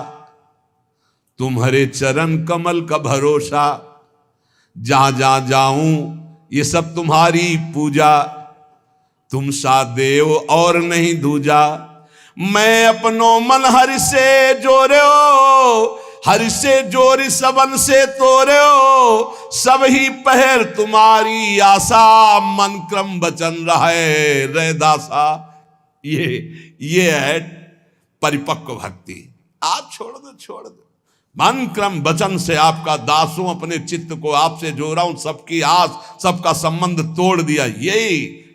तुम्हारे चरण कमल का भरोसा। जहां जहां जाऊं ये सब तुम्हारी पूजा, तुम सा देव और नहीं दूजा। मैं अपनो मन हरि से जोड़ो, हरि से जोरी सबन से तोड़ो। सब ही पहर तुम्हारी आशा, मन क्रम वचन रहे रैदासा। ये है परिपक्व भक्ति। आप छोड़ दो, छोड़ दो, मन क्रम वचन से आपका दासों अपने चित्त को आपसे जोड़ा हूं, सबकी आस, सबका संबंध तोड़ दिया।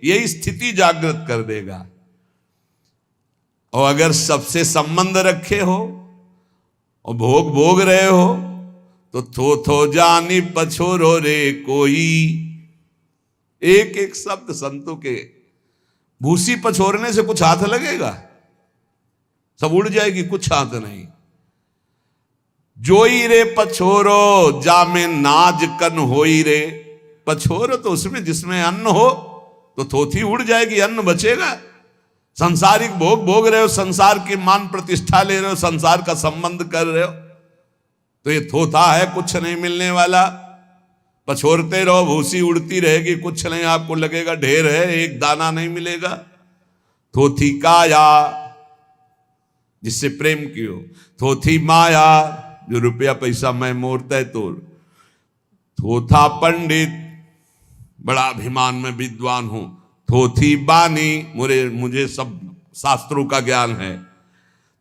यही स्थिति जागृत कर देगा। और अगर सबसे संबंध रखे हो और भोग रहे हो, तो थो जानी पछोरो रे कोई। एक एक शब्द संतों के। भूसी पछोरने से कुछ हाथ लगेगा? सब उड़ जाएगी, कुछ हाथ नहीं। जोई रे पछोरो जामे नाज कन होई रे। पछोरो तो उसमें जिसमें अन्न हो, तो थोथी उड़ जाएगी, अन्न बचेगा। संसारिक भोग भोग रहे हो, संसार की मान प्रतिष्ठा ले रहे हो, संसार का संबंध कर रहे हो, तो ये थोथा है, कुछ नहीं मिलने वाला। पछोरते रहो, भूसी उड़ती रहेगी, कुछ नहीं, आपको लगेगा ढेर है, एक दाना नहीं मिलेगा। थोथी काया, जिससे प्रेम की हो। थोथी माया, जो रुपया पैसा मैं मोरता है तो। थोथा पंडित, बड़ा अभिमान में विद्वान हूं। थोथी बानी, मुझे सब शास्त्रों का ज्ञान है।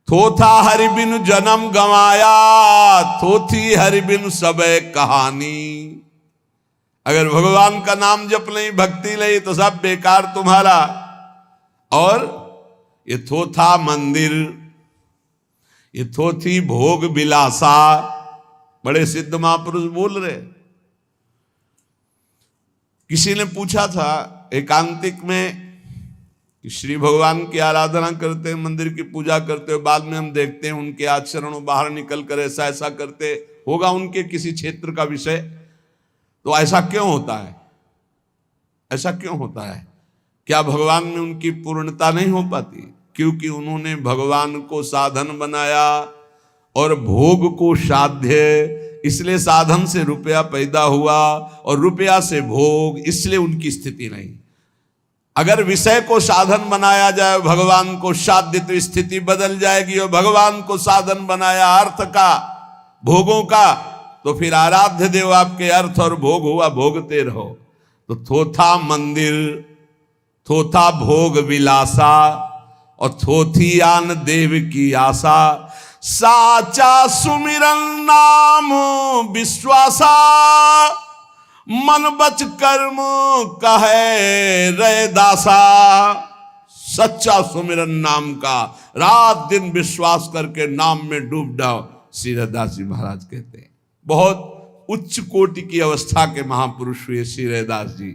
थोथा हरि बिन जन्म गंवाया, थोथी हरि बिन सबे कहानी। अगर भगवान का नाम जप नहीं, भक्ति नहीं, तो सब बेकार तुम्हारा। और ये थोथा मंदिर, ये थोथी भोग विलासा। बड़े सिद्ध महापुरुष बोल रहे। किसी ने पूछा था एकांतिक में कि श्री भगवान की आराधना करते हैं, मंदिर की पूजा करते हो, बाद में हम देखते हैं उनके आचरणों बाहर निकल कर ऐसा ऐसा करते, होगा उनके किसी क्षेत्र का विषय, तो ऐसा क्यों होता है? ऐसा क्यों होता है? क्या भगवान में उनकी पूर्णता नहीं हो पाती? क्योंकि उन्होंने भगवान को साधन बनाया और भोग को साध्य। इसलिए साधन से रुपया पैदा हुआ और रुपया से भोग, इसलिए उनकी स्थिति नहीं। अगर विषय को साधन बनाया जाए, भगवान को साध्य, तो स्थिति बदल जाएगी। और भगवान को साधन बनाया अर्थ का, भोगों का, तो फिर आराध्य देव आपके अर्थ और भोग हुआ, भोगते रहो। तो थोथा मंदिर, थोथा भोग विलासा, और थोथी आन देव की आशा। साचा सुमिरन नाम विश्वासा, मन बच कर्म कहे रे दासा। सच्चा सुमिरन नाम का, रात दिन विश्वास करके नाम में डूब जाओ, श्री रैदास जी महाराज कहते हैं। बहुत उच्च कोटि की अवस्था के महापुरुष हुए श्री रैदास जी।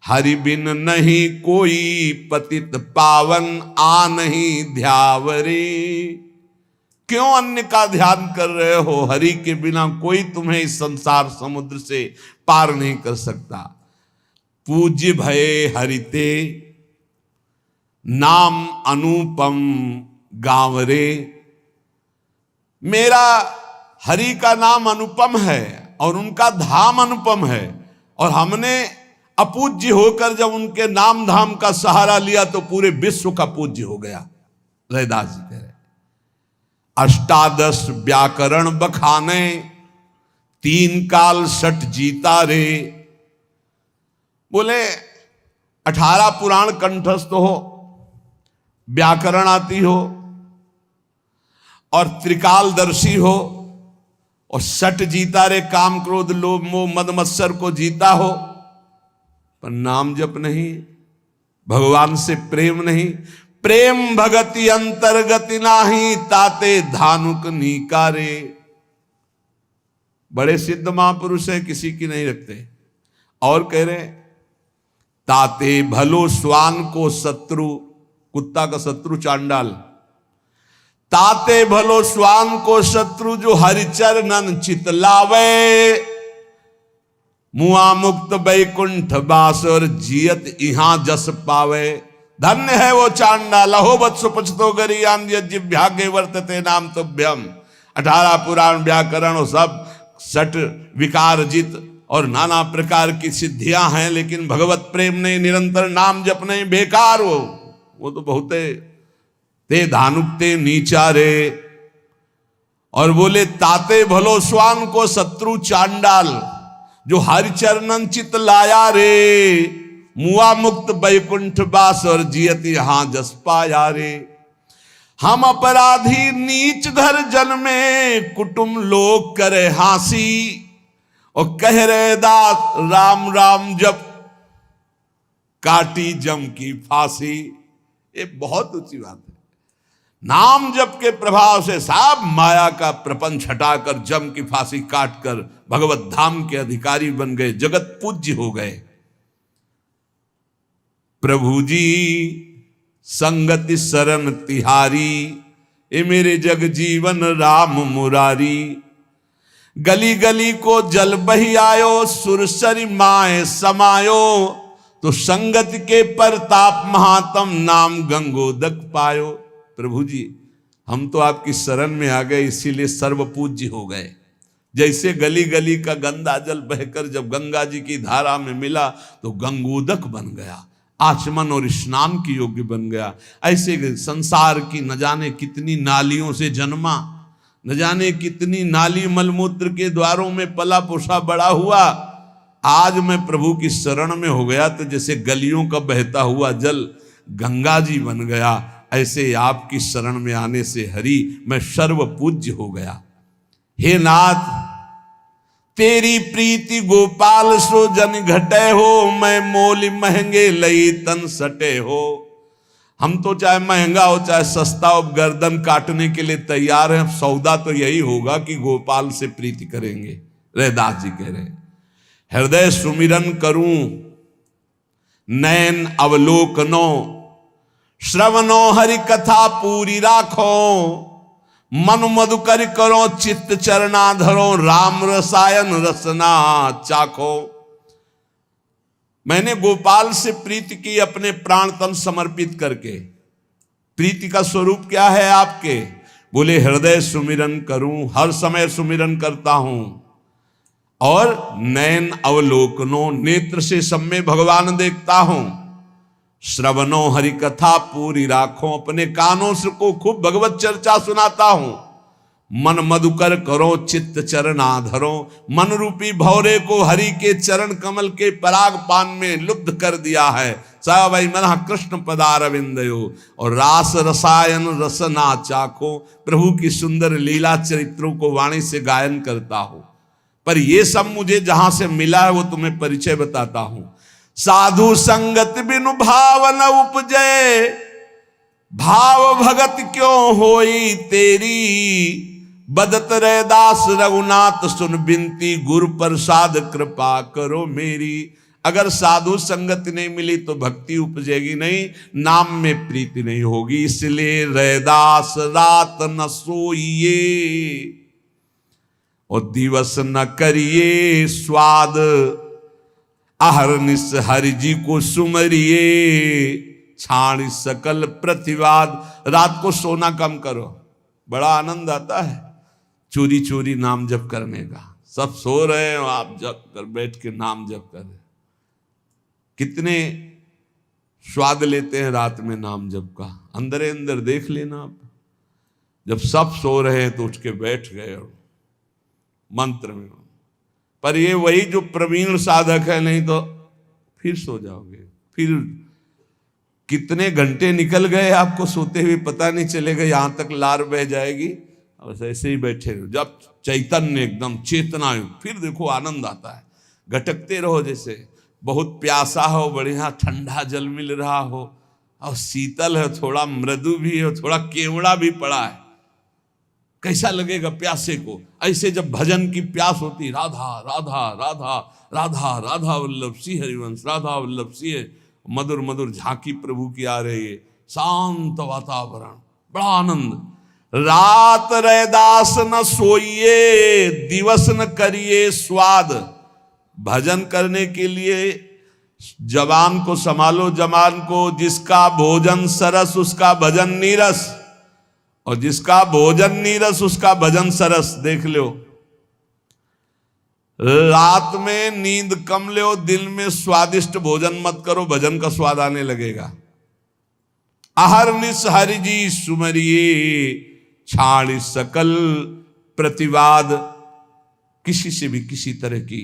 हरि बिन नहीं कोई पतित पावन, आ नहीं ध्यावरे। क्यों अन्य का ध्यान कर रहे हो? हरि के बिना कोई तुम्हें इस संसार समुद्र से पार नहीं कर सकता। पूज्य भये हरिते, नाम अनुपम गावरे। मेरा हरि का नाम अनुपम है और उनका धाम अनुपम है, और हमने अपूज्य होकर जब उनके नाम धाम का सहारा लिया तो पूरे विश्व का पूज्य हो गया। रैदास जी कह रहे, अष्टादश व्याकरण बखाने, 3 काल सठ जीता रे। बोले 18 पुराण कंठस्थ हो, व्याकरण आती हो, और त्रिकालदर्शी हो, और सठ जीता रे, काम क्रोध लोभ मोह मद मत्सर को जीता हो, पर नाम जप नहीं, भगवान से प्रेम नहीं। प्रेम भगति अंतर्गति नाही, ताते धानुक नीकारे। बड़े सिद्ध महापुरुष हैं, किसी की नहीं रखते। और कह रहे, ताते भलो स्वान को शत्रु, कुत्ता का शत्रु चांडाल। ताते भलो स्वान को शत्रु, जो हरिचरणन चितलावे। मुआ मुक्त बैकुंठ बास, और जियत इहां जस पावे। धन्य है वो चांडाल, हो बत्सु पछतो गरियान जिभ्यागे वर्तते नाम तुभ्यम। 18 पुराण व्याकरण और सब सठ विकार जित और नाना प्रकार की सिद्धियां हैं, लेकिन भगवत प्रेम नहीं, निरंतर नाम जप नहीं, बेकार वो तो बहुते ते धानुकते नीचारे। और बोले ताते भलो स्वान को शत्रु चांडाल, जो हरिचरणन चित लाया रे। मुआ मुक्त बैकुंठ बास, और जियत यहां जस पाया रे। हम अपराधी नीच घर जन्मे, कुटुंब लोग करे हासी। और कह रहे दास राम राम जप, काटी जम की फांसी। ये बहुत ऊंची बात है। नाम जप के प्रभाव से सब माया का प्रपंच हटाकर जम की फांसी काटकर भगवत धाम के अधिकारी बन गए, जगत पूज्य हो गए। प्रभु जी संगति शरण तिहारी, ए मेरे जग जीवन राम मुरारी। गली गली को जल बही आयो, सुरसरी माए समायो। तो संगत के परताप महात्म, नाम गंगोदक पायो। प्रभु जी हम तो आपकी शरण में आ गए, इसीलिए सर्व पूज्य हो गए। जैसे गली गली का गंदा जल बहकर जब गंगा जी की धारा में मिला तो गंगोदक बन गया, आचमन और स्नान की योग्य बन गया। ऐसे संसार की न जाने कितनी नालियों से जन्मा, न जाने कितनी नाली मलमूत्र के द्वारों में पला पोसा बड़ा हुआ। आज मैं प्रभु की शरण में हो गया तो जैसे गलियों का बहता हुआ जल गंगा जी बन गया, ऐसे आपकी शरण में आने से हरि मैं सर्व पूज्य हो गया। हे नाथ तेरी प्रीति गोपाल सो जन घटे हो, मैं मोल महंगे लई तन सटे हो। हम तो चाहे महंगा हो चाहे सस्ता हो, गर्दन काटने के लिए तैयार हैं। सौदा तो यही होगा कि गोपाल से प्रीति करेंगे। रैदास जी कह रहे हैं, हृदय सुमिरन करूं नयन अवलोकनो, श्रवणो हरि कथा पूरी राखो। मन मधुकर करो चित्त चरना धरो, राम रसायन रसना चाखो। मैंने गोपाल से प्रीति की अपने प्राण तन समर्पित करके। प्रीति का स्वरूप क्या है आपके? बोले हृदय सुमिरन करूं, हर समय सुमिरन करता हूं। और नयन अवलोकनो, नेत्र से सब में भगवान देखता हूं। श्रवणो हरि कथा पूरी राखो, अपने कानों से को खूब भगवत चर्चा सुनाता हूं। मन मधुकर करो चित्त चरणा धरो, मन रूपी भौरे को हरि के चरण कमल के पराग पान में लुब्ध कर दिया है। स वै मन कृष्ण पदारविंदयो, और रास रसायन रसना चाखो। प्रभु की सुंदर लीला चरित्रों को वाणी से गायन करता हूं। पर ये सब मुझे जहां से मिला है वो तुम्हें परिचय बताता हूं। साधु संगत बिनु भाव न उपजे, भाव भगत क्यों होई तेरी। बदत रैदास रघुनाथ सुन बिनती, गुरु प्रसाद कृपा करो मेरी। अगर साधु संगत नहीं मिली तो भक्ति उपजेगी नहीं, नाम में प्रीति नहीं होगी। इसलिए रैदास रात न सोइए और दिवस न करिए स्वाद। अहरनिश हरि जी को सुमरिए, छाण सकल प्रतिवाद। रात को सोना कम करो, बड़ा आनंद आता है चोरी चोरी नाम जप करने का। सब सो रहे हैं, आप जप कर बैठ के नाम जप कर रहे। कितने स्वाद लेते हैं रात में नाम जप का, अंदर अंदर देख लेना आप। जब सब सो रहे हैं तो उठ के बैठ गए और मंत्र में। पर ये वही जो प्रवीण साधक है, नहीं तो फिर सो जाओगे। फिर कितने घंटे निकल गए आपको सोते हुए पता नहीं चलेगा, यहां तक लार बह जाएगी। बस ऐसे ही बैठे रहो। जब चैतन्य एकदम चेतना, फिर देखो आनंद आता है। घटकते रहो, जैसे बहुत प्यासा हो, बढ़िया ठंडा जल मिल रहा हो और शीतल है, थोड़ा मृदु भी है, थोड़ा केवड़ा भी पड़ा है। कैसा लगेगा प्यासे को? ऐसे जब भजन की प्यास होती, राधा राधा राधा राधा राधा वल्लभ सी हरिवंश, राधा वल्लभ सी, मधुर मधुर झांकी प्रभु की आ रही है, शांत वातावरण, बड़ा आनंद। रात रैदास न सोइए, दिवस न करिए स्वाद। भजन करने के लिए जवान को संभालो, जवान को। जिसका भोजन सरस उसका भजन नीरस, और जिसका भोजन नीरस उसका भजन सरस। देख लो, रात में नींद कम लो, दिन में स्वादिष्ट भोजन मत करो, भजन का स्वाद आने लगेगा। अहरनिश हरि जी सुमरिए, छाड़ सकल प्रतिवाद। किसी से भी किसी तरह की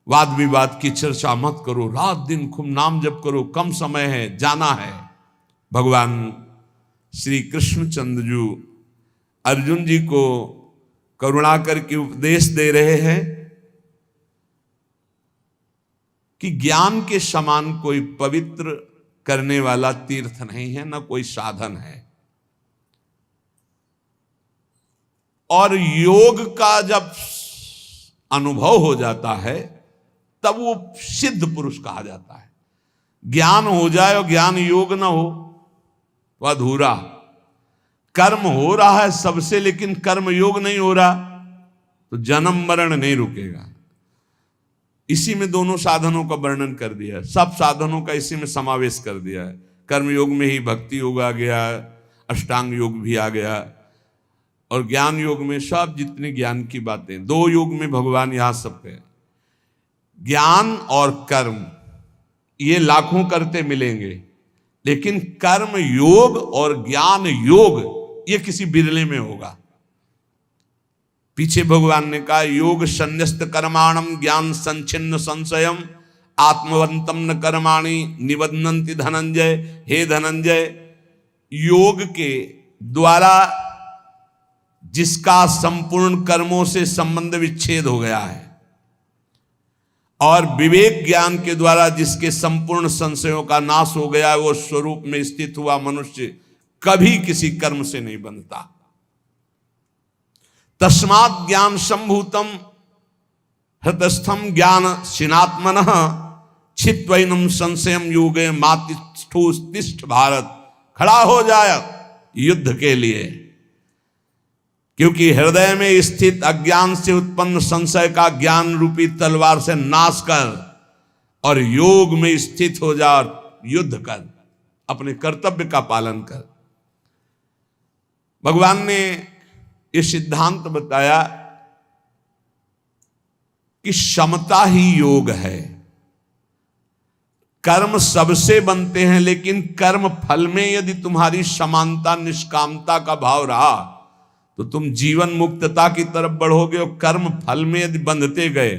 वाद विवाद की चर्चा मत करो। रात दिन खूब नाम जप करो। कम समय है, जाना है। भगवान श्री कृष्णचंद्र जी अर्जुन जी को करुणा करके उपदेश दे रहे हैं कि ज्ञान के समान कोई पवित्र करने वाला तीर्थ नहीं है, ना कोई साधन है। और योग का जब अनुभव हो जाता है तब वो सिद्ध पुरुष कहा जाता है। ज्ञान हो जाए और ज्ञान योग ना हो तो अधूरा। कर्म हो रहा है सबसे, लेकिन कर्म योग नहीं हो रहा तो जन्म मरण नहीं रुकेगा। इसी में दोनों साधनों का वर्णन कर दिया है, सब साधनों का इसी में समावेश कर दिया है। कर्म योग में ही भक्ति योग आ गया, अष्टांग योग भी आ गया, और ज्ञान योग में सब जितने ज्ञान की बातें, 2 योग में भगवान यहां सब कहे। ज्ञान और कर्म ये लाखों करते मिलेंगे, लेकिन कर्म योग और ज्ञान योग ये किसी बिरले में होगा। पीछे भगवान ने कहा योग संन्यस्त कर्माणम ज्ञान संचिन्न संशयम आत्मवंतम न कर्माणि निबध्नन्ति धनंजय। हे धनंजय, योग के द्वारा जिसका संपूर्ण कर्मों से संबंध विच्छेद हो गया है और विवेक ज्ञान के द्वारा जिसके संपूर्ण संशयों का नाश हो गया है, वो स्वरूप में स्थित हुआ मनुष्य कभी किसी कर्म से नहीं बंधता। तस्मात् ज्ञान संभूतम हृतस्थम ज्ञान शिनात्मनः छित्वैनम संशयम योगे मातिष्ठ भारत। खड़ा हो जाए युद्ध के लिए, क्योंकि हृदय में स्थित अज्ञान से उत्पन्न संशय का ज्ञान रूपी तलवार से नाश कर और योग में स्थित हो जा और युद्ध कर, अपने कर्तव्य का पालन कर। भगवान ने ये सिद्धांत बताया कि समता ही योग है। कर्म सबसे बनते हैं, लेकिन कर्म फल में यदि तुम्हारी समानता निष्कामता का भाव रहा तो तुम जीवन मुक्तता की तरफ बढ़ोगे। और कर्म फल में यदि बंधते गए,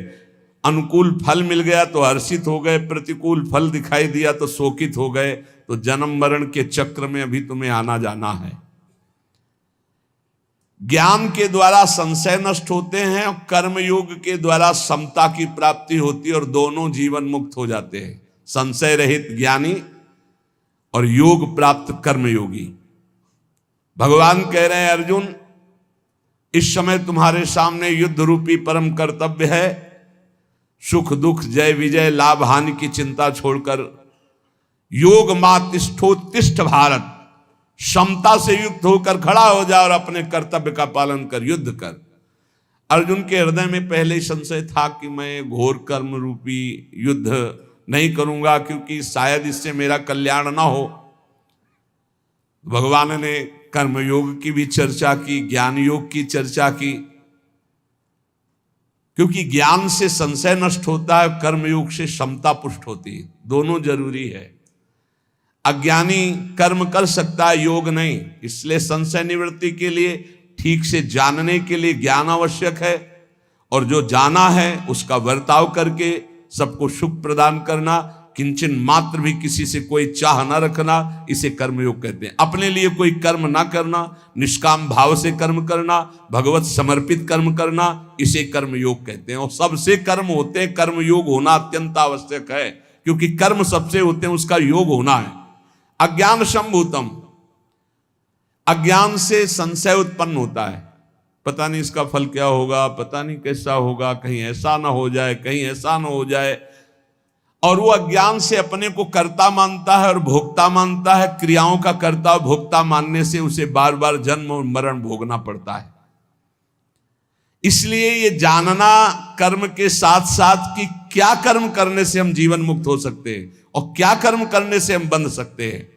अनुकूल फल मिल गया तो हर्षित हो गए, प्रतिकूल फल दिखाई दिया तो शोकित हो गए, तो जन्म मरण के चक्र में अभी तुम्हें आना जाना है। ज्ञान के द्वारा संशय नष्ट होते हैं और कर्म योग के द्वारा समता की प्राप्ति होती है, और दोनों जीवन मुक्त हो जाते हैं। संशय रहित ज्ञानी और योग प्राप्त कर्मयोगी। भगवान कह रहे हैं अर्जुन, इस समय तुम्हारे सामने युद्ध रूपी परम कर्तव्य है। सुख दुख जय विजय लाभ हानि की चिंता छोड़कर योग मातिष्ठोत्तिष्ठ भारत, समता से युक्त होकर खड़ा हो जा और अपने कर्तव्य का पालन कर, युद्ध कर। अर्जुन के हृदय में पहले ही संशय था कि मैं घोर कर्म रूपी युद्ध नहीं करूंगा, क्योंकि शायद इससे मेरा कल्याण ना हो। भगवान ने कर्म योग की भी चर्चा की, ज्ञान योग की चर्चा की, क्योंकि ज्ञान से संशय नष्ट होता है, कर्म योग से समता पुष्ट होती है। दोनों जरूरी है। अज्ञानी कर्म कर सकता है, योग नहीं। इसलिए संशय निवृत्ति के लिए, ठीक से जानने के लिए ज्ञान आवश्यक है, और जो जाना है उसका वर्ताव करके सबको सुख प्रदान करना, किंचन मात्र भी किसी से कोई चाह न रखना, इसे कर्मयोग कहते हैं। अपने लिए कोई कर्म ना करना, निष्काम भाव से कर्म करना, भगवत समर्पित कर्म करना, इसे कर्मयोग कहते हैं। और सबसे कर्म होते हैं, कर्मयोग होना अत्यंत आवश्यक है, क्योंकि कर्म सबसे होते हैं, उसका योग होना है। अज्ञान संभूतम, अज्ञान से संशय उत्पन्न होता है। पता नहीं इसका फल क्या होगा, पता नहीं कैसा होगा, कहीं ऐसा ना हो जाए, कहीं ऐसा ना हो जाए। और वो अज्ञान से अपने को कर्ता मानता है और भोक्ता मानता है। क्रियाओं का कर्ता और भोक्ता मानने से उसे बार बार जन्म और मरण भोगना पड़ता है। इसलिए ये जानना कर्म के साथ साथ कि क्या कर्म करने से हम जीवन मुक्त हो सकते हैं और क्या कर्म करने से हम बंध सकते हैं।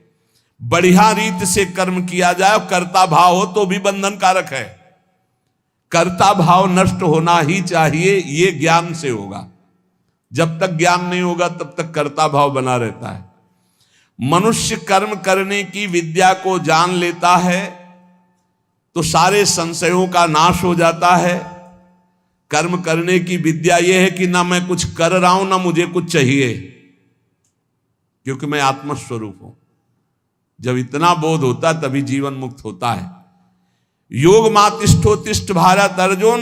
बढ़िया रीत से कर्म किया जाए और कर्ता भाव हो तो भी बंधन कारक है। कर्ता भाव नष्ट होना ही चाहिए, ये ज्ञान से होगा। जब तक ज्ञान नहीं होगा तब तक कर्ता भाव बना रहता है। मनुष्य कर्म करने की विद्या को जान लेता है तो सारे संशयों का नाश हो जाता है। कर्म करने की विद्या यह है कि ना मैं कुछ कर रहा हूं ना मुझे कुछ चाहिए, क्योंकि मैं आत्मस्वरूप हूं। जब इतना बोध होता तभी जीवन मुक्त होता है। योग मातिष्ठोत्तिष्ठ भारत, अर्जुन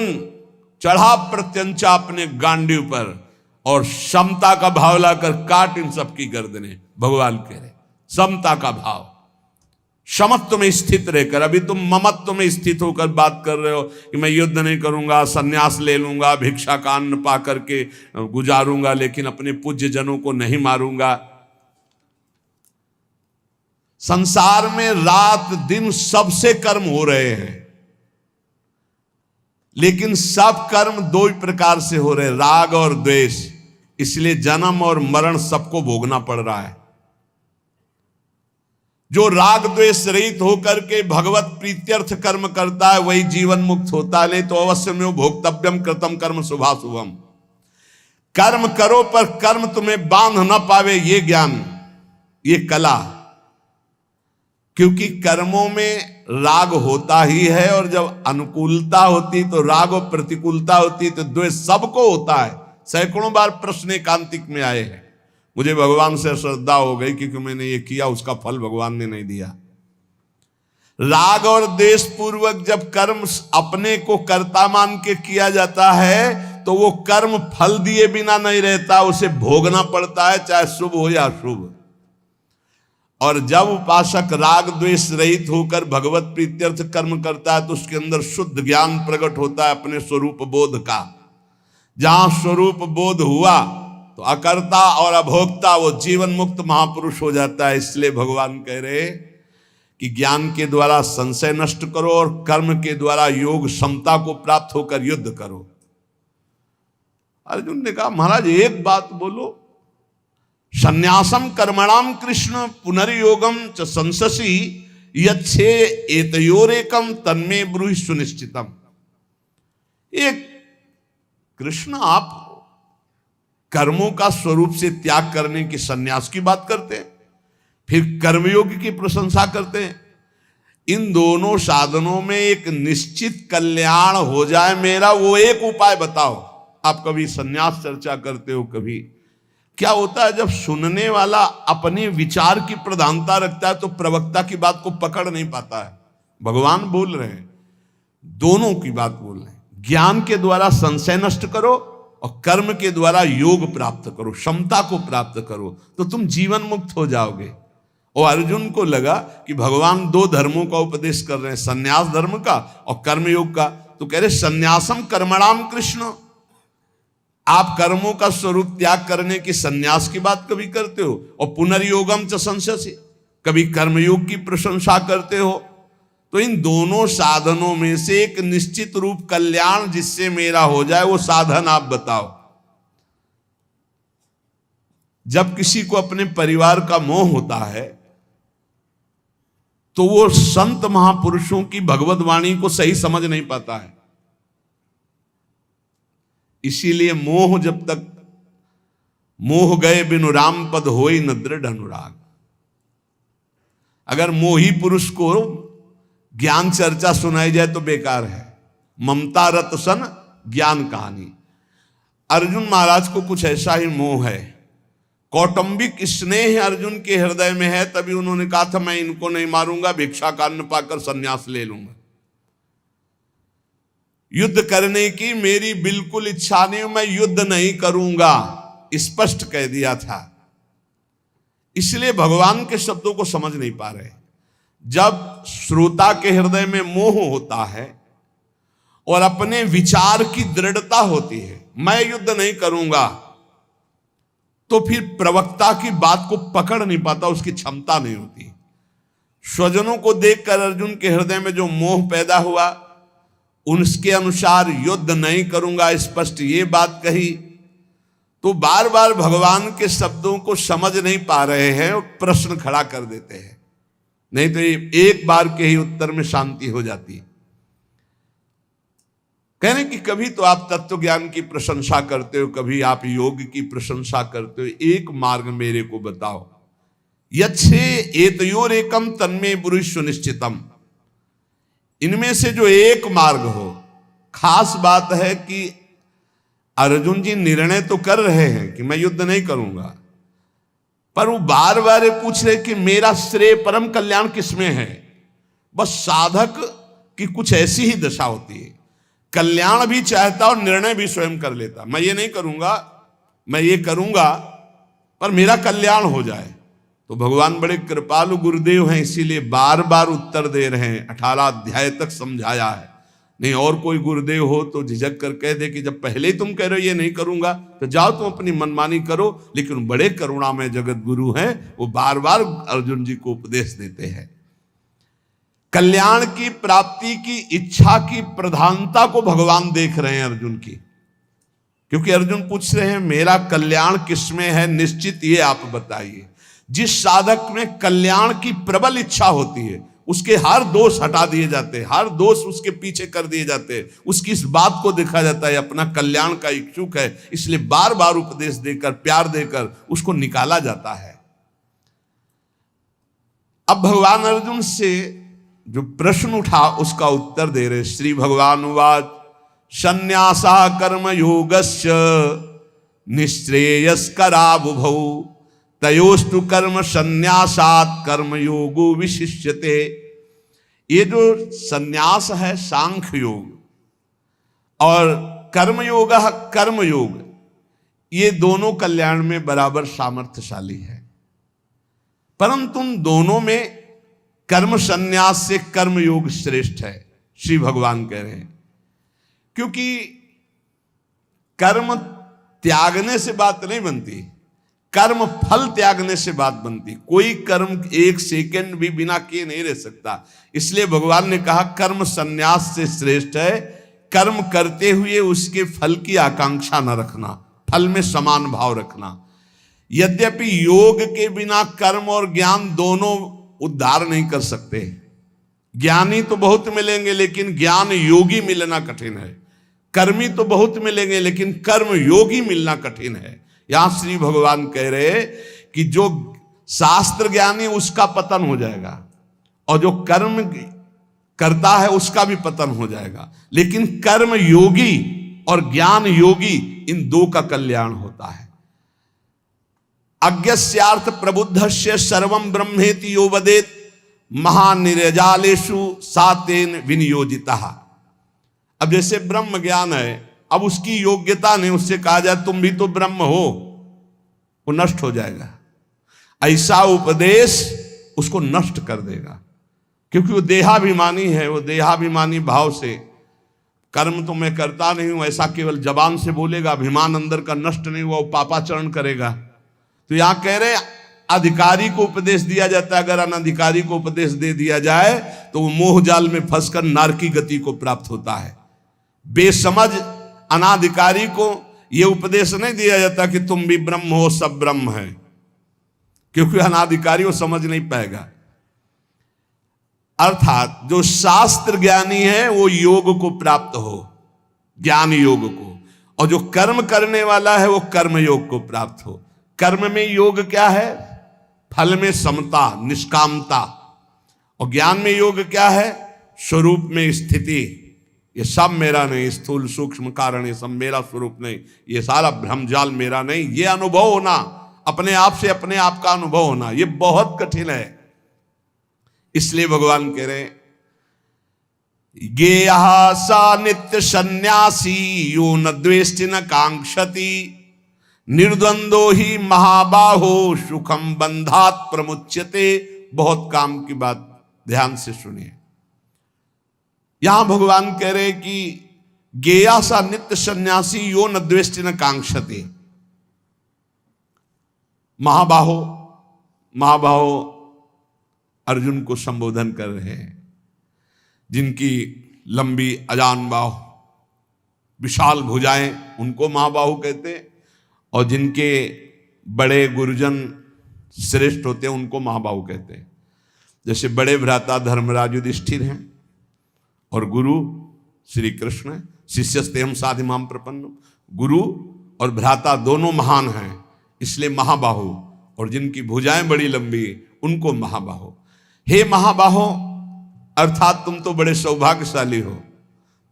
चढ़ा प्रत्यंचा अपने गांडीव पर और समता का भाव लाकर काट इन सबकी गर्दनें। भगवान कह रहे समता का भाव, समत्व में स्थित रहकर। अभी तुम ममत्व में स्थित होकर बात कर रहे हो कि मैं युद्ध नहीं करूंगा, सन्यास ले लूंगा, भिक्षा का अन्न पा करके गुजारूंगा, लेकिन अपने पूज्य जनों को नहीं मारूंगा। संसार में रात दिन सबसे कर्म हो रहे हैं, लेकिन सब कर्म दो ही प्रकार से हो रहे हैं, राग और द्वेष। इसलिए जन्म और मरण सबको भोगना पड़ रहा है। जो राग द्वेष रहित होकर के भगवत प्रीत्यर्थ कर्म करता है वही जीवन मुक्त होता है। नहीं तो अवश्य में भोक्तव्यम कृतम कर्म शुभाशुभम। कर्म करो पर कर्म तुम्हें बांध न पावे, ये ज्ञान, ये कला। क्योंकि कर्मों में राग होता ही है, और जब अनुकूलता होती तो राग और प्रतिकूलता होती तो द्वेष सबको होता है। सैकड़ों बार प्रश्न एकांतिक में आए हैं। मुझे भगवान से श्रद्धा हो गई क्योंकि मैंने ये किया, उसका फल भगवान ने नहीं दिया। राग और द्वेष पूर्वक जब कर्म अपने को कर्ता मान के किया जाता है तो वो कर्म फल दिए बिना नहीं रहता, उसे भोगना पड़ता है, चाहे शुभ हो या अशुभ। और जब उपासक राग द्वेष रहित होकर भगवत प्रीत्यर्थ कर्म करता है तो उसके अंदर शुद्ध ज्ञान प्रकट होता है अपने स्वरूप बोध का। जहां स्वरूप बोध हुआ तो अकर्ता और अभोक्ता वो जीवन मुक्त महापुरुष हो जाता है। इसलिए भगवान कह रहे कि ज्ञान के द्वारा संशय नष्ट करो और कर्म के द्वारा योग क्षमता को प्राप्त होकर युद्ध करो। अर्जुन ने कहा महाराज एक बात बोलो, संन्यासम कर्मणाम कृष्ण पुनर्योगम च संससी यच्छे एतयोरेकम तन्मे ब्रूहि सुनिश्चितम। एक कृष्ण आप कर्मों का स्वरूप से त्याग करने की संन्यास की बात करते हैं, फिर कर्मयोग की प्रशंसा करते हैं। इन दोनों साधनों में एक निश्चित कल्याण हो जाए मेरा, वो एक उपाय बताओ। आप कभी संन्यास चर्चा करते हो, कभी क्या होता है जब सुनने वाला अपने विचार की प्रधानता रखता है तो प्रवक्ता की बात को पकड़ नहीं पाता है। भगवान बोल रहे हैं, दोनों की बात बोल रहे हैं। ज्ञान के द्वारा संशय नष्ट करो और कर्म के द्वारा योग प्राप्त करो, क्षमता को प्राप्त करो, तो तुम जीवन मुक्त हो जाओगे। और अर्जुन को लगा कि भगवान दो धर्मों का उपदेश कर रहे हैं, संन्यास धर्म का और कर्मयोग का। तो कह रहे संन्यासम कर्मणाम कृष्ण, आप कर्मों का स्वरूप त्याग करने की संन्यास की बात कभी करते हो, और पुनर्योगम च संशसि, कभी कर्मयोग की प्रशंसा करते हो। तो इन दोनों साधनों में से एक निश्चित रूप कल्याण जिससे मेरा हो जाए वो साधन आप बताओ। जब किसी को अपने परिवार का मोह होता है तो वो संत महापुरुषों की भगवत वाणी को सही समझ नहीं पाता है। इसीलिए मोह जब तक मोह गए बिनु राम पद होई न दृढ़ अनुराग। अगर मोही पुरुष को ज्ञान चर्चा सुनाई जाए तो बेकार है। ममता रत सन ज्ञान कहानी। अर्जुन महाराज को कुछ ऐसा ही मोह है, कौटुंबिक स्नेह अर्जुन के हृदय में है, तभी उन्होंने कहा था मैं इनको नहीं मारूंगा, भिक्षा का अन्न पाकर संन्यास ले लूंगा। युद्ध करने की मेरी बिल्कुल इच्छा नहीं, मैं युद्ध नहीं करूंगा, स्पष्ट कह दिया था। इसलिए भगवान के शब्दों को समझ नहीं पा रहे। जब श्रोता के हृदय में मोह होता है और अपने विचार की दृढ़ता होती है, मैं युद्ध नहीं करूंगा, तो फिर प्रवक्ता की बात को पकड़ नहीं पाता, उसकी क्षमता नहीं होती। स्वजनों को देखकर अर्जुन के हृदय में जो मोह पैदा हुआ, उनके अनुसार युद्ध नहीं करूंगा स्पष्ट ये बात कही, तो बार बार भगवान के शब्दों को समझ नहीं पा रहे हैं और प्रश्न खड़ा कर देते हैं। नहीं तो एक बार के ही उत्तर में शांति हो जाती है। कहने कि कभी तो आप तत्व ज्ञान की प्रशंसा करते हो, कभी आप योग की प्रशंसा करते हो, एक मार्ग मेरे को बताओ। यच्छे एतयोरेकम तन्मे ब्रूहि सुनिश्चितम। इनमें से जो एक मार्ग हो। खास बात है कि अर्जुन जी निर्णय तो कर रहे हैं कि मैं युद्ध नहीं करूंगा, पर वो बार बार पूछ रहे कि मेरा श्रेय परम कल्याण किसमें है। बस साधक की कुछ ऐसी ही दशा होती है, कल्याण भी चाहता और निर्णय भी स्वयं कर लेता। मैं ये नहीं करूंगा, मैं ये करूंगा पर मेरा कल्याण हो जाए। तो भगवान बड़े कृपालु गुरुदेव हैं, इसीलिए बार बार उत्तर दे रहे हैं। 18 अध्याय तक समझाया है। नहीं और कोई गुरुदेव हो तो झिझक कर कह दे कि जब पहले ही तुम कह रहे हो ये नहीं करूंगा तो जाओ तुम अपनी मनमानी करो। लेकिन बड़े करुणा में जगत गुरु हैं, वो बार बार अर्जुन जी को उपदेश देते हैं। कल्याण की प्राप्ति की इच्छा की प्रधानता को भगवान देख रहे हैं अर्जुन की, क्योंकि अर्जुन पूछ रहे हैं मेरा कल्याण किसमें है, निश्चित ये आप बताइए। जिस साधक में कल्याण की प्रबल इच्छा होती है उसके हर दोष हटा दिए जाते हैं, हर दोष उसके पीछे कर दिए जाते हैं। उसकी इस बात को देखा जाता है अपना कल्याण का इच्छुक है, इसलिए बार बार उपदेश देकर प्यार देकर उसको निकाला जाता है। अब भगवान अर्जुन से जो प्रश्न उठा उसका उत्तर दे रहे। श्री भगवान उवाच संन्यासा कर्म योगस्य निःश्रेयस्करावुभौ तयोस्तु कर्म संन्यासात् कर्म योगो विशिष्यते। ये जो संन्यास है सांख्य योग और कर्मयोग कर्मयोग, ये दोनों कल्याण में बराबर सामर्थ्यशाली है, परंतु उन दोनों में कर्म संन्यास से कर्मयोग श्रेष्ठ है, श्री भगवान कह रहे हैं। क्योंकि कर्म त्यागने से बात नहीं बनती, कर्म फल त्यागने से बात बनती। कोई कर्म एक सेकंड भी बिना किए नहीं रह सकता। इसलिए भगवान ने कहा कर्म संन्यास से श्रेष्ठ है। कर्म करते हुए उसके फल की आकांक्षा न रखना, फल में समान भाव रखना। यद्यपि योग के बिना कर्म और ज्ञान दोनों उद्धार नहीं कर सकते। ज्ञानी तो बहुत मिलेंगे लेकिन ज्ञान योगी मिलना कठिन है। कर्मी तो बहुत मिलेंगे लेकिन कर्म योगी मिलना कठिन है। यहां श्री भगवान कह रहे कि जो शास्त्र ज्ञानी उसका पतन हो जाएगा और जो कर्म करता है उसका भी पतन हो जाएगा, लेकिन कर्म योगी और ज्ञान योगी इन दो का कल्याण होता है। अज्ञस्यार्थ प्रबुद्धस्य सर्वं ब्रह्मेति यो वदेत महानिर्जालेषु सातेन विनियोजितः। अब जैसे ब्रह्म ज्ञान है, अब उसकी योग्यता नहीं, उससे कहा जाए तुम भी तो ब्रह्म हो, वो नष्ट हो जाएगा। ऐसा उपदेश उसको नष्ट कर देगा, क्योंकि वो देहाभिमानी है। वो देहाभिमानी भाव से कर्म तो मैं करता नहीं हूं ऐसा केवल जबान से बोलेगा, अभिमान अंदर का नष्ट नहीं हुआ, वो पापाचरण करेगा। तो यहां कह रहे अधिकारी को उपदेश दिया जाता है, अगर अनधिकारी को उपदेश दे दिया जाए तो वो मोह जाल में फंसकर नारकी गति को प्राप्त होता है। बेसमझ अनाधिकारी को यह उपदेश नहीं दिया जाता कि तुम भी ब्रह्म हो, सब ब्रह्म है, क्योंकि अनाधिकारी वो समझ नहीं पाएगा। अर्थात जो शास्त्र ज्ञानी है वो योग को प्राप्त हो, ज्ञान योग को, और जो कर्म करने वाला है वो कर्म योग को प्राप्त हो। कर्म में योग क्या है? फल में समता, निष्कामता। और ज्ञान में योग क्या है? स्वरूप में स्थिति। ये सब मेरा नहीं, स्थूल सूक्ष्म कारण ये सब मेरा स्वरूप नहीं, ये सारा भ्रमजाल मेरा नहीं। ये अनुभव होना, अपने आप से अपने आप का अनुभव होना, ये बहुत कठिन है। इसलिए भगवान कह रहे गेयः सा नित्य सन्यासी यो न द्वेष्टि न कांक्षति निर्द्वंदो ही महाबाहो सुखम बंधात प्रमुच्यते। बहुत काम की बात, ध्यान से सुनिए। यहां भगवान कह रहे कि गेया सा नित्य सन्यासी यो न द्वेष्टि न कांक्षति। महाबाहो, महाबाहो अर्जुन को संबोधन कर रहे हैं, जिनकी लंबी अजान बाहु, विशाल भुजाएं, उनको महाबाहु कहते हैं, और जिनके बड़े गुरुजन श्रेष्ठ होते हैं उनको महाबाहु कहते हैं। जैसे बड़े भ्राता धर्मराज युधिष्ठिर हैं और गुरु श्री कृष्ण, शिष्यस्तेहम साधिमाम प्रपन्नम। गुरु और भ्राता दोनों महान हैं, इसलिए महाबाहु, और जिनकी भुजाएं बड़ी लंबी उनको महाबाहु। हे महाबाहो, अर्थात तुम तो बड़े सौभाग्यशाली हो।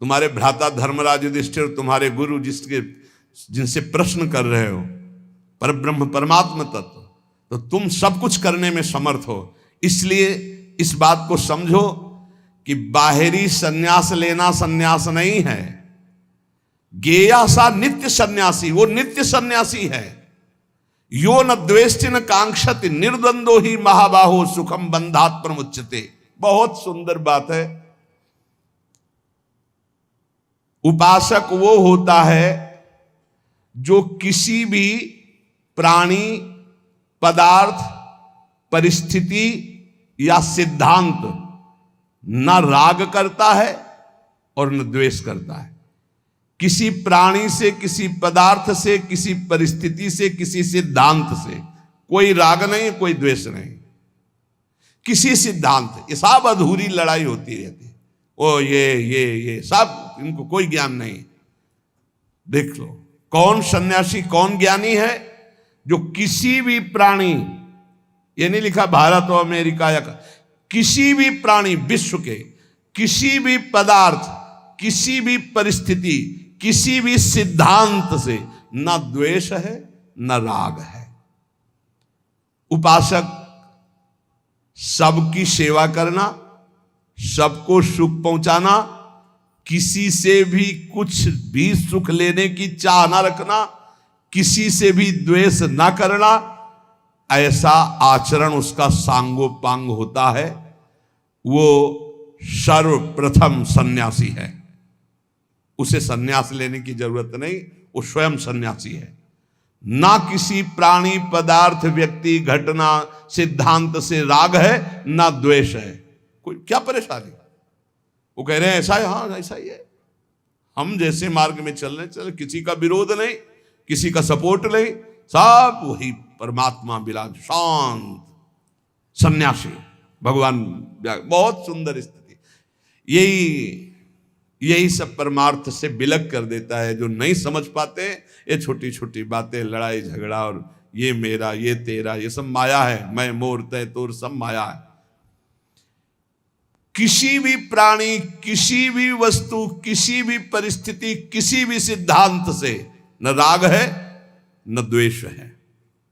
तुम्हारे भ्राता धर्मराज युधिष्ठिर, तुम्हारे गुरु जिनसे प्रश्न कर रहे हो पर ब्रह्म परमात्मा तत्व, तो तुम सब कुछ करने में समर्थ हो। इसलिए इस बात को समझो कि बाहरी सन्यास लेना सन्यास नहीं है। गेया सा नित्य सन्यासी, वो नित्य सन्यासी है। यो न द्वेष्टि न कांक्षति निर्द्वंदो ही महाबाहो सुखम बंधात प्रमुच्यते। बहुत सुंदर बात है। उपासक वो होता है जो किसी भी प्राणी, पदार्थ, परिस्थिति या सिद्धांत न राग करता है और न द्वेष करता है। किसी प्राणी से, किसी पदार्थ से, किसी परिस्थिति से, किसी सिद्धांत से कोई राग नहीं, कोई द्वेष नहीं। किसी सिद्धांत, ये सब अधूरी लड़ाई होती रहती है। ओ ये सब, इनको कोई ज्ञान नहीं। देख लो कौन सन्यासी, कौन ज्ञानी है जो किसी भी प्राणी, ये नहीं लिखा भारत और अमेरिका या किसी भी प्राणी, विश्व के किसी भी पदार्थ, किसी भी परिस्थिति, किसी भी सिद्धांत से न द्वेष है न राग है। उपासक सबकी सेवा करना, सबको सुख पहुंचाना, किसी से भी कुछ भी सुख लेने की चाह ना रखना, किसी से भी द्वेष ना करना, ऐसा आचरण उसका सांगोपांग होता है। वो सर्वप्रथम सन्यासी है। उसे सन्यास लेने की जरूरत नहीं, वो स्वयं सन्यासी है। ना किसी प्राणी, पदार्थ, व्यक्ति, घटना, सिद्धांत से राग है, ना द्वेष है। कोई क्या परेशानी? वो कह रहे हैं ऐसा है, हाँ ऐसा ही है, हम जैसे मार्ग में चल रहे चल, किसी का विरोध नहीं, किसी का सपोर्ट नहीं, सब वही परमात्मा विराज, शांत सन्यासी भगवान। बहुत सुंदर स्थिति। यही सब परमार्थ से विलग कर देता है। जो नहीं समझ पाते ये छोटी छोटी बातें, लड़ाई झगड़ा और ये मेरा ये तेरा, ये सब माया है। मैं मोर तय तोर, सब माया है। किसी भी प्राणी, किसी भी वस्तु, किसी भी परिस्थिति, किसी भी सिद्धांत से न राग है न द्वेष है।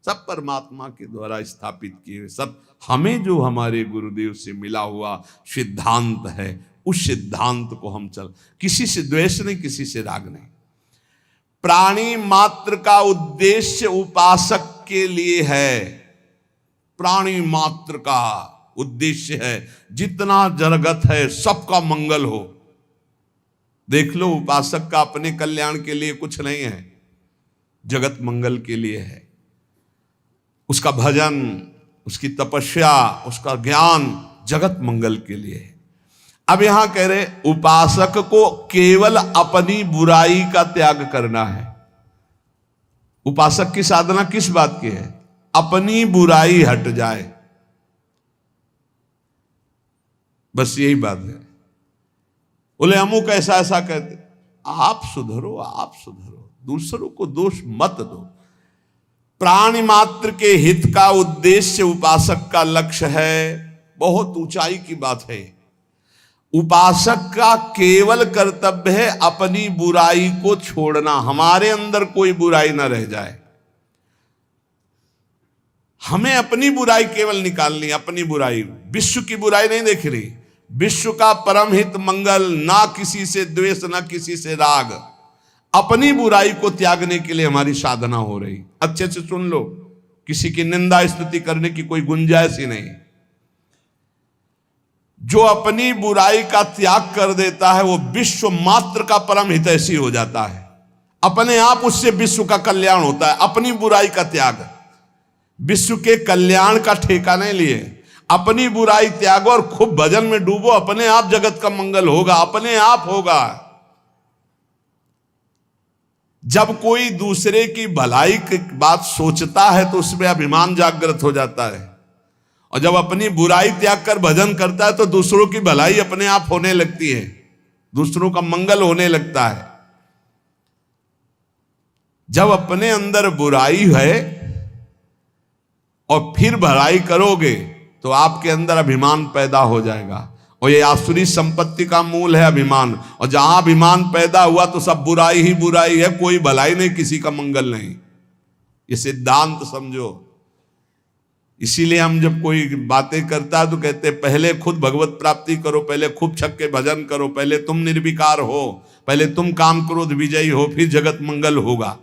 सब परमात्मा के द्वारा स्थापित किए, सब हमें जो हमारे गुरुदेव से मिला हुआ सिद्धांत है, उस सिद्धांत को हम चल, किसी से द्वेष नहीं, किसी से राग नहीं। प्राणी मात्र का उद्देश्य उपासक के लिए है। प्राणी मात्र का उद्देश्य है जितना जगत है सबका मंगल हो। देख लो, उपासक का अपने कल्याण के लिए कुछ नहीं है, जगत मंगल के लिए है। उसका भजन, उसकी तपस्या, उसका ज्ञान जगत मंगल के लिए है। अब यहां कह रहे उपासक को केवल अपनी बुराई का त्याग करना है। उपासक की साधना किस बात की है? अपनी बुराई हट जाए, बस यही बात है। बोले अमुक ऐसा ऐसा कहते, आप सुधरो, आप सुधरो, दूसरों को दोष मत दो। प्राणी मात्र के हित का उद्देश्य उपासक का लक्ष्य है। बहुत ऊंचाई की बात है। उपासक का केवल कर्तव्य है अपनी बुराई को छोड़ना। हमारे अंदर कोई बुराई ना रह जाए। हमें अपनी बुराई केवल निकालनी, अपनी बुराई, विश्व की बुराई नहीं देख रही। विश्व का परम हित मंगल, ना किसी से द्वेष, ना किसी से राग, अपनी बुराई को त्यागने के लिए हमारी साधना हो रही। अच्छे से सुन लो, किसी की निंदा स्तुति करने की कोई गुंजाइश ही नहीं। जो अपनी बुराई का त्याग कर देता है वो विश्व मात्र का परम हितैषी हो जाता है। अपने आप उससे विश्व का कल्याण होता है। अपनी बुराई का त्याग, विश्व के कल्याण का ठेका नहीं लिए, अपनी बुराई त्यागो और खूब भजन में डूबो, अपने आप जगत का मंगल होगा, अपने आप होगा। जब कोई दूसरे की भलाई की बात सोचता है तो उसमें अभिमान जागृत हो जाता है, और जब अपनी बुराई त्याग कर भजन करता है तो दूसरों की भलाई अपने आप होने लगती है, दूसरों का मंगल होने लगता है। जब अपने अंदर बुराई है और फिर भलाई करोगे तो आपके अंदर अभिमान पैदा हो जाएगा, और ये आसुरी संपत्ति का मूल है अभिमान। और जहां अभिमान पैदा हुआ तो सब बुराई ही बुराई है, कोई भलाई नहीं, किसी का मंगल नहीं। ये सिद्धांत समझो। इसीलिए हम जब कोई बातें करता है तो कहते हैं पहले खुद भगवत प्राप्ति करो, पहले खूब छक्के भजन करो, पहले तुम निर्विकार हो, पहले तुम काम क्रोध विजयी हो, फिर जगत मंगल होगा।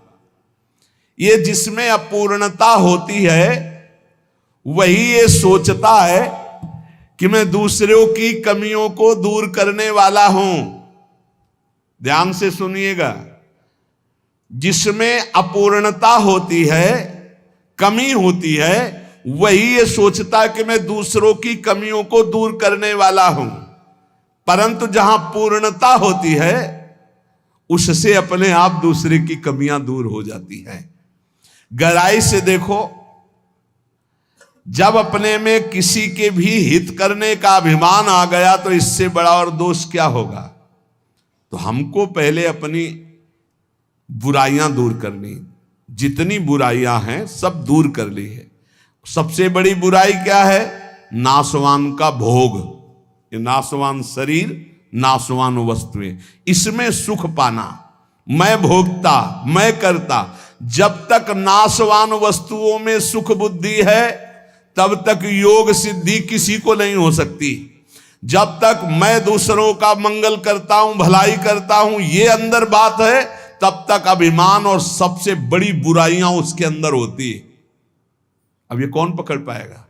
ये जिसमें अपूर्णता होती है वही ये सोचता है कि मैं दूसरों की कमियों को दूर करने वाला हूं। ध्यान से सुनिएगा, जिसमें अपूर्णता होती है, कमी होती है, वही ये सोचता है कि मैं दूसरों की कमियों को दूर करने वाला हूं। परंतु जहां पूर्णता होती है उससे अपने आप दूसरे की कमियां दूर हो जाती हैं। गहराई से देखो, जब अपने में किसी के भी हित करने का अभिमान आ गया तो इससे बड़ा और दोष क्या होगा। तो हमको पहले अपनी बुराइयां दूर करनी, जितनी बुराइयां हैं सब दूर कर ली है। सबसे बड़ी बुराई क्या है? नाशवान का भोग, ये नाशवान शरीर, नाशवान वस्तुएं, इसमें सुख पाना, मैं भोगता, मैं करता। जब तक नाशवान वस्तुओं में सुख बुद्धि है तब तक योग सिद्धि किसी को नहीं हो सकती। जब तक मैं दूसरों का मंगल करता हूं, भलाई करता हूं, ये अंदर बात है, तब तक अभिमान और सबसे बड़ी बुराइयां उसके अंदर होती है। अब ये कौन पकड़ पाएगा?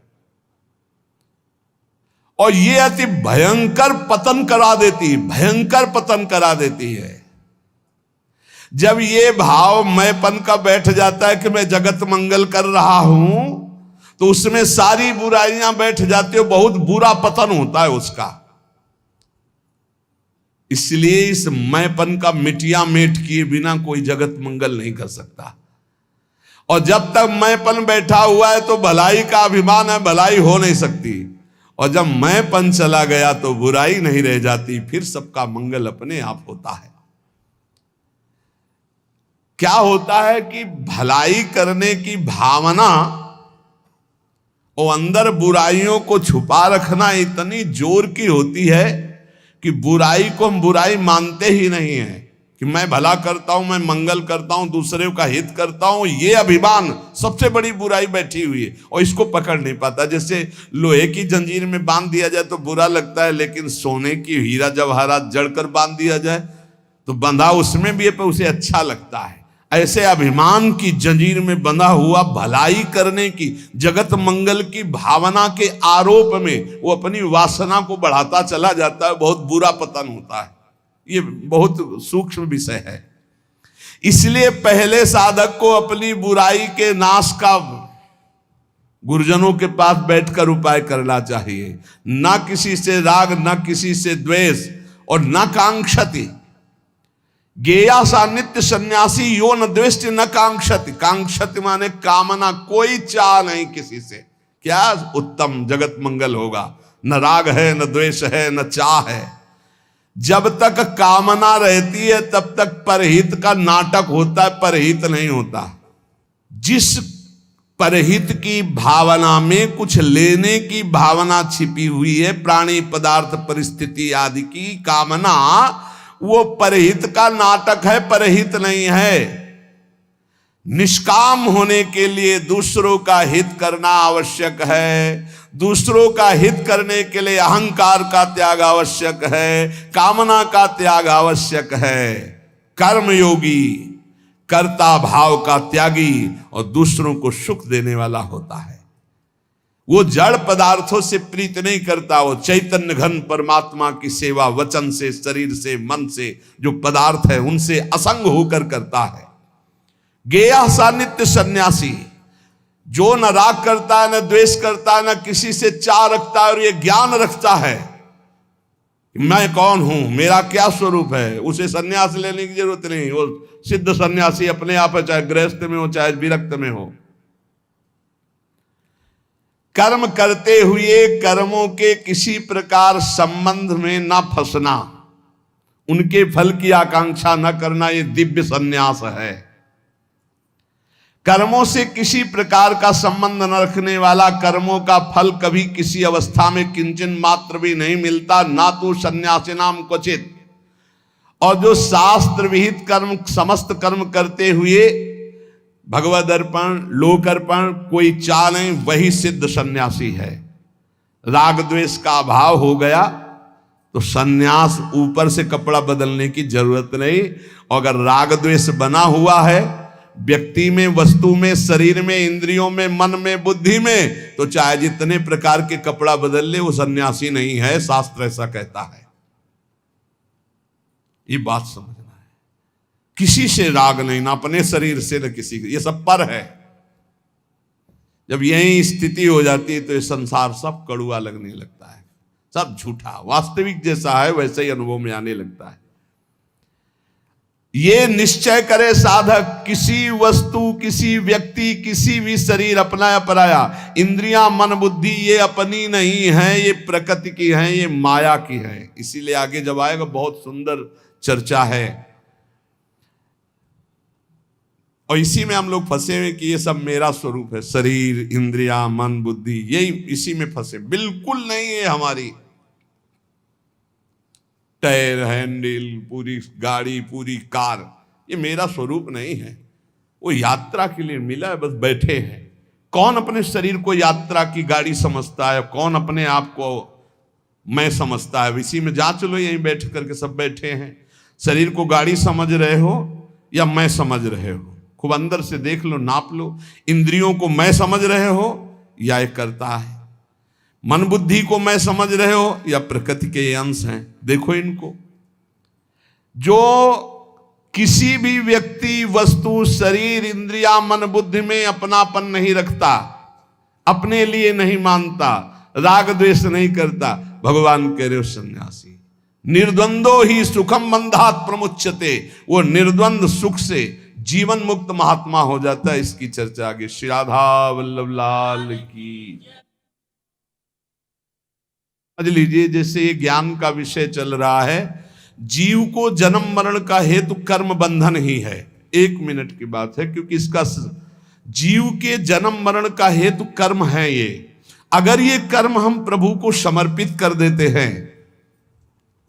और ये अति भयंकर पतन करा देती है, भयंकर पतन करा देती है। जब ये भाव मैंपन का बैठ जाता है कि मैं जगत मंगल कर रहा हूं, तो उसमें सारी बुराइयां बैठ जाती है, बहुत बुरा पतन होता है उसका। इसलिए इस मैंपन का मिटिया मेट किए बिना कोई जगत मंगल नहीं कर सकता। और जब तक मैंपन बैठा हुआ है तो भलाई का अभिमान है, भलाई हो नहीं सकती। और जब मैंपन चला गया तो बुराई नहीं रह जाती, फिर सबका मंगल अपने आप होता है। क्या होता है कि भलाई करने की भावना और अंदर बुराइयों को छुपा रखना इतनी जोर की होती है कि बुराई को हम बुराई मानते ही नहीं है। कि मैं भला करता हूं, मैं मंगल करता हूं, दूसरे का हित करता हूं, ये अभिमान सबसे बड़ी बुराई बैठी हुई है और इसको पकड़ नहीं पाता। जैसे लोहे की जंजीर में बांध दिया जाए तो बुरा लगता है, लेकिन सोने की हीरा जवाहरात जड़कर बांध दिया जाए तो बंधा उसमें भी है पर उसे अच्छा लगता है। ऐसे अभिमान की जंजीर में बंधा हुआ भलाई करने की, जगत मंगल की भावना के आरोप में वो अपनी वासना को बढ़ाता चला जाता है, बहुत बुरा पतन होता है। ये बहुत सूक्ष्म विषय है। इसलिए पहले साधक को अपनी बुराई के नाश का गुरुजनों के पास बैठकर उपाय करना चाहिए। ना किसी से राग, ना किसी से द्वेष, और न कांक्षति। गेया सा नित्य सन्यासी यो न द्वेष्टि न कांक्षति। कांक्षति माने कामना, कोई चाह नहीं किसी से। क्या उत्तम जगत मंगल होगा। न राग है, न द्वेष है, न चाह है। जब तक कामना रहती है तब तक परहित का नाटक होता है, परहित नहीं होता। जिस परहित की भावना में कुछ लेने की भावना छिपी हुई है, प्राणी पदार्थ परिस्थिति आदि की कामना, वो परहित का नाटक है, परहित नहीं है। निष्काम होने के लिए दूसरों का हित करना आवश्यक है। दूसरों का हित करने के लिए अहंकार का त्याग आवश्यक है, कामना का त्याग आवश्यक है। कर्मयोगी कर्ता भाव का त्यागी और दूसरों को सुख देने वाला होता है। वो जड़ पदार्थों से प्रीत नहीं करता, वो चैतन्य घन परमात्मा की सेवा वचन से, शरीर से, मन से, जो पदार्थ है उनसे असंग होकर करता है। गेया सा नित्य सन्यासी, जो न राग करता है, न द्वेष करता है, न किसी से चाह रखता है, और ये ज्ञान रखता है मैं कौन हूं, मेरा क्या स्वरूप है, उसे सन्यास लेने की जरूरत नहीं। वो सिद्ध सन्यासी अपने आप है, चाहे गृहस्थ में हो चाहे विरक्त में हो। कर्म करते हुए कर्मों के किसी प्रकार संबंध में न फंसना, उनके फल की आकांक्षा न करना, ये दिव्य सन्यास है। कर्मों से किसी प्रकार का संबंध न रखने वाला, कर्मों का फल कभी किसी अवस्था में किंचन मात्र भी नहीं मिलता, ना तो सन्यासी नाम क्वचित। और जो शास्त्र विहित कर्म, समस्त कर्म करते हुए भगवद अर्पण, लोक अर्पण कोई चाह नहीं, वही सिद्ध सन्यासी है। राग द्वेष का अभाव हो गया तो सन्यास, ऊपर से कपड़ा बदलने की जरूरत नहीं। और अगर राग द्वेष बना हुआ है, व्यक्ति में, वस्तु में, शरीर में, इंद्रियों में, मन में, बुद्धि में, तो चाहे जितने प्रकार के कपड़ा बदल ले वो सन्यासी नहीं है, शास्त्र ऐसा कहता है। ये बात समझना है। किसी से राग नहीं, ना अपने शरीर से न किसी के, ये सब पर है। जब यही स्थिति हो जाती है तो ये संसार सब कड़ुआ लगने लगता है, सब झूठा, वास्तविक जैसा है वैसे ही अनुभव में आने लगता है। ये निश्चय करे साधक, किसी वस्तु, किसी व्यक्ति, किसी भी शरीर, अपना या पराया, इंद्रियां, मन, बुद्धि ये अपनी नहीं है, ये प्रकृति की है, ये माया की है। इसीलिए आगे जब आएगा बहुत सुंदर चर्चा है, और इसी में हम लोग फंसे हुए कि ये सब मेरा स्वरूप है, शरीर, इंद्रियां, मन, बुद्धि, यही इसी में फंसे। बिल्कुल नहीं है हमारी। टायर, हैंडल, पूरी गाड़ी, पूरी कार, ये मेरा स्वरूप नहीं है। वो यात्रा के लिए मिला है, बस बैठे हैं। कौन अपने शरीर को यात्रा की गाड़ी समझता है, कौन अपने आप को मैं समझता है? इसी में जांच लो, यहीं बैठ करके सब बैठे हैं। शरीर को गाड़ी समझ रहे हो या मैं समझ रहे हो? खूब अंदर से देख लो, नाप लो। इंद्रियों को मैं समझ रहे हो या एक करता है? मन बुद्धि को मैं समझ रहे हो या प्रकृति के ये अंश हैं? देखो इनको। जो किसी भी व्यक्ति, वस्तु, शरीर, इंद्रिया, मन, बुद्धि में अपनापन नहीं रखता, अपने लिए नहीं मानता, राग द्वेष नहीं करता, भगवान कह रहे हो सन्यासी। निर्द्वंदो ही सुखम बंधात प्रमुच्यते, वो निर्द्वंद सुख से जीवन मुक्त महात्मा हो जाता है। इसकी चर्चा आगे। श्री राधा वल्लभ लाल की। समझ लीजिए, जैसे ये ज्ञान का विषय चल रहा है, जीव को जन्म मरण का हेतु कर्म बंधन ही है। 1 मिनट की बात है, क्योंकि इसका जीव के जन्म मरण का हेतु कर्म है ये। अगर ये कर्म हम प्रभु को समर्पित कर देते हैं,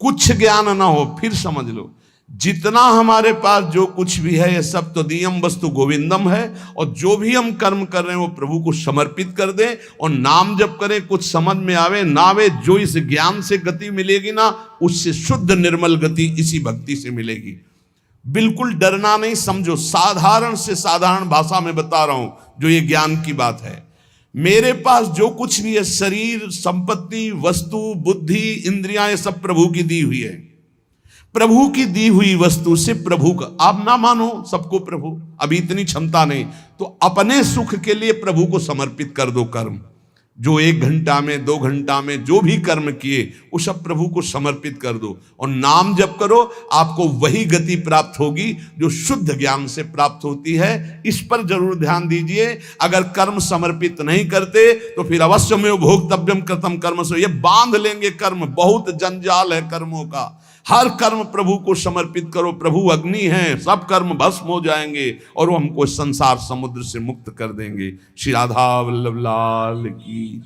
कुछ ज्ञान ना हो, फिर समझ लो जितना हमारे पास जो कुछ भी है ये सब तो दियम वस्तु गोविंदम है। और जो भी हम कर्म कर रहे हैं वो प्रभु को समर्पित कर दें और नाम जप करें। कुछ समझ में आवे ना आवे, जो इस ज्ञान से गति मिलेगी ना, उससे शुद्ध निर्मल गति इसी भक्ति से मिलेगी। बिल्कुल डरना नहीं, समझो। साधारण से साधारण भाषा में बता रहा हूं जो ये ज्ञान की बात है। मेरे पास जो कुछ भी है, शरीर, संपत्ति, वस्तु, बुद्धि, इंद्रियां, ये सब प्रभु की दी हुई है। प्रभु की दी हुई वस्तु से प्रभु का, आप ना मानो सबको प्रभु, अभी इतनी क्षमता नहीं, तो अपने सुख के लिए प्रभु को समर्पित कर दो कर्म। जो 1 घंटा में, 2 घंटा में जो भी कर्म किए वो सब प्रभु को समर्पित कर दो और नाम जप करो। आपको वही गति प्राप्त होगी जो शुद्ध ज्ञान से प्राप्त होती है। इस पर जरूर ध्यान दीजिए। अगर कर्म समर्पित नहीं करते तो फिर अवश्य में भोक्तव्यम कृतम कर्म से, ये बांध लेंगे कर्म। बहुत जंजाल है कर्मों का। हर कर्म प्रभु को समर्पित करो। प्रभु अग्नि है, सब कर्म भस्म हो जाएंगे और वो हमको संसार समुद्र से मुक्त कर देंगे। श्री राधा वल्लभ लाल की।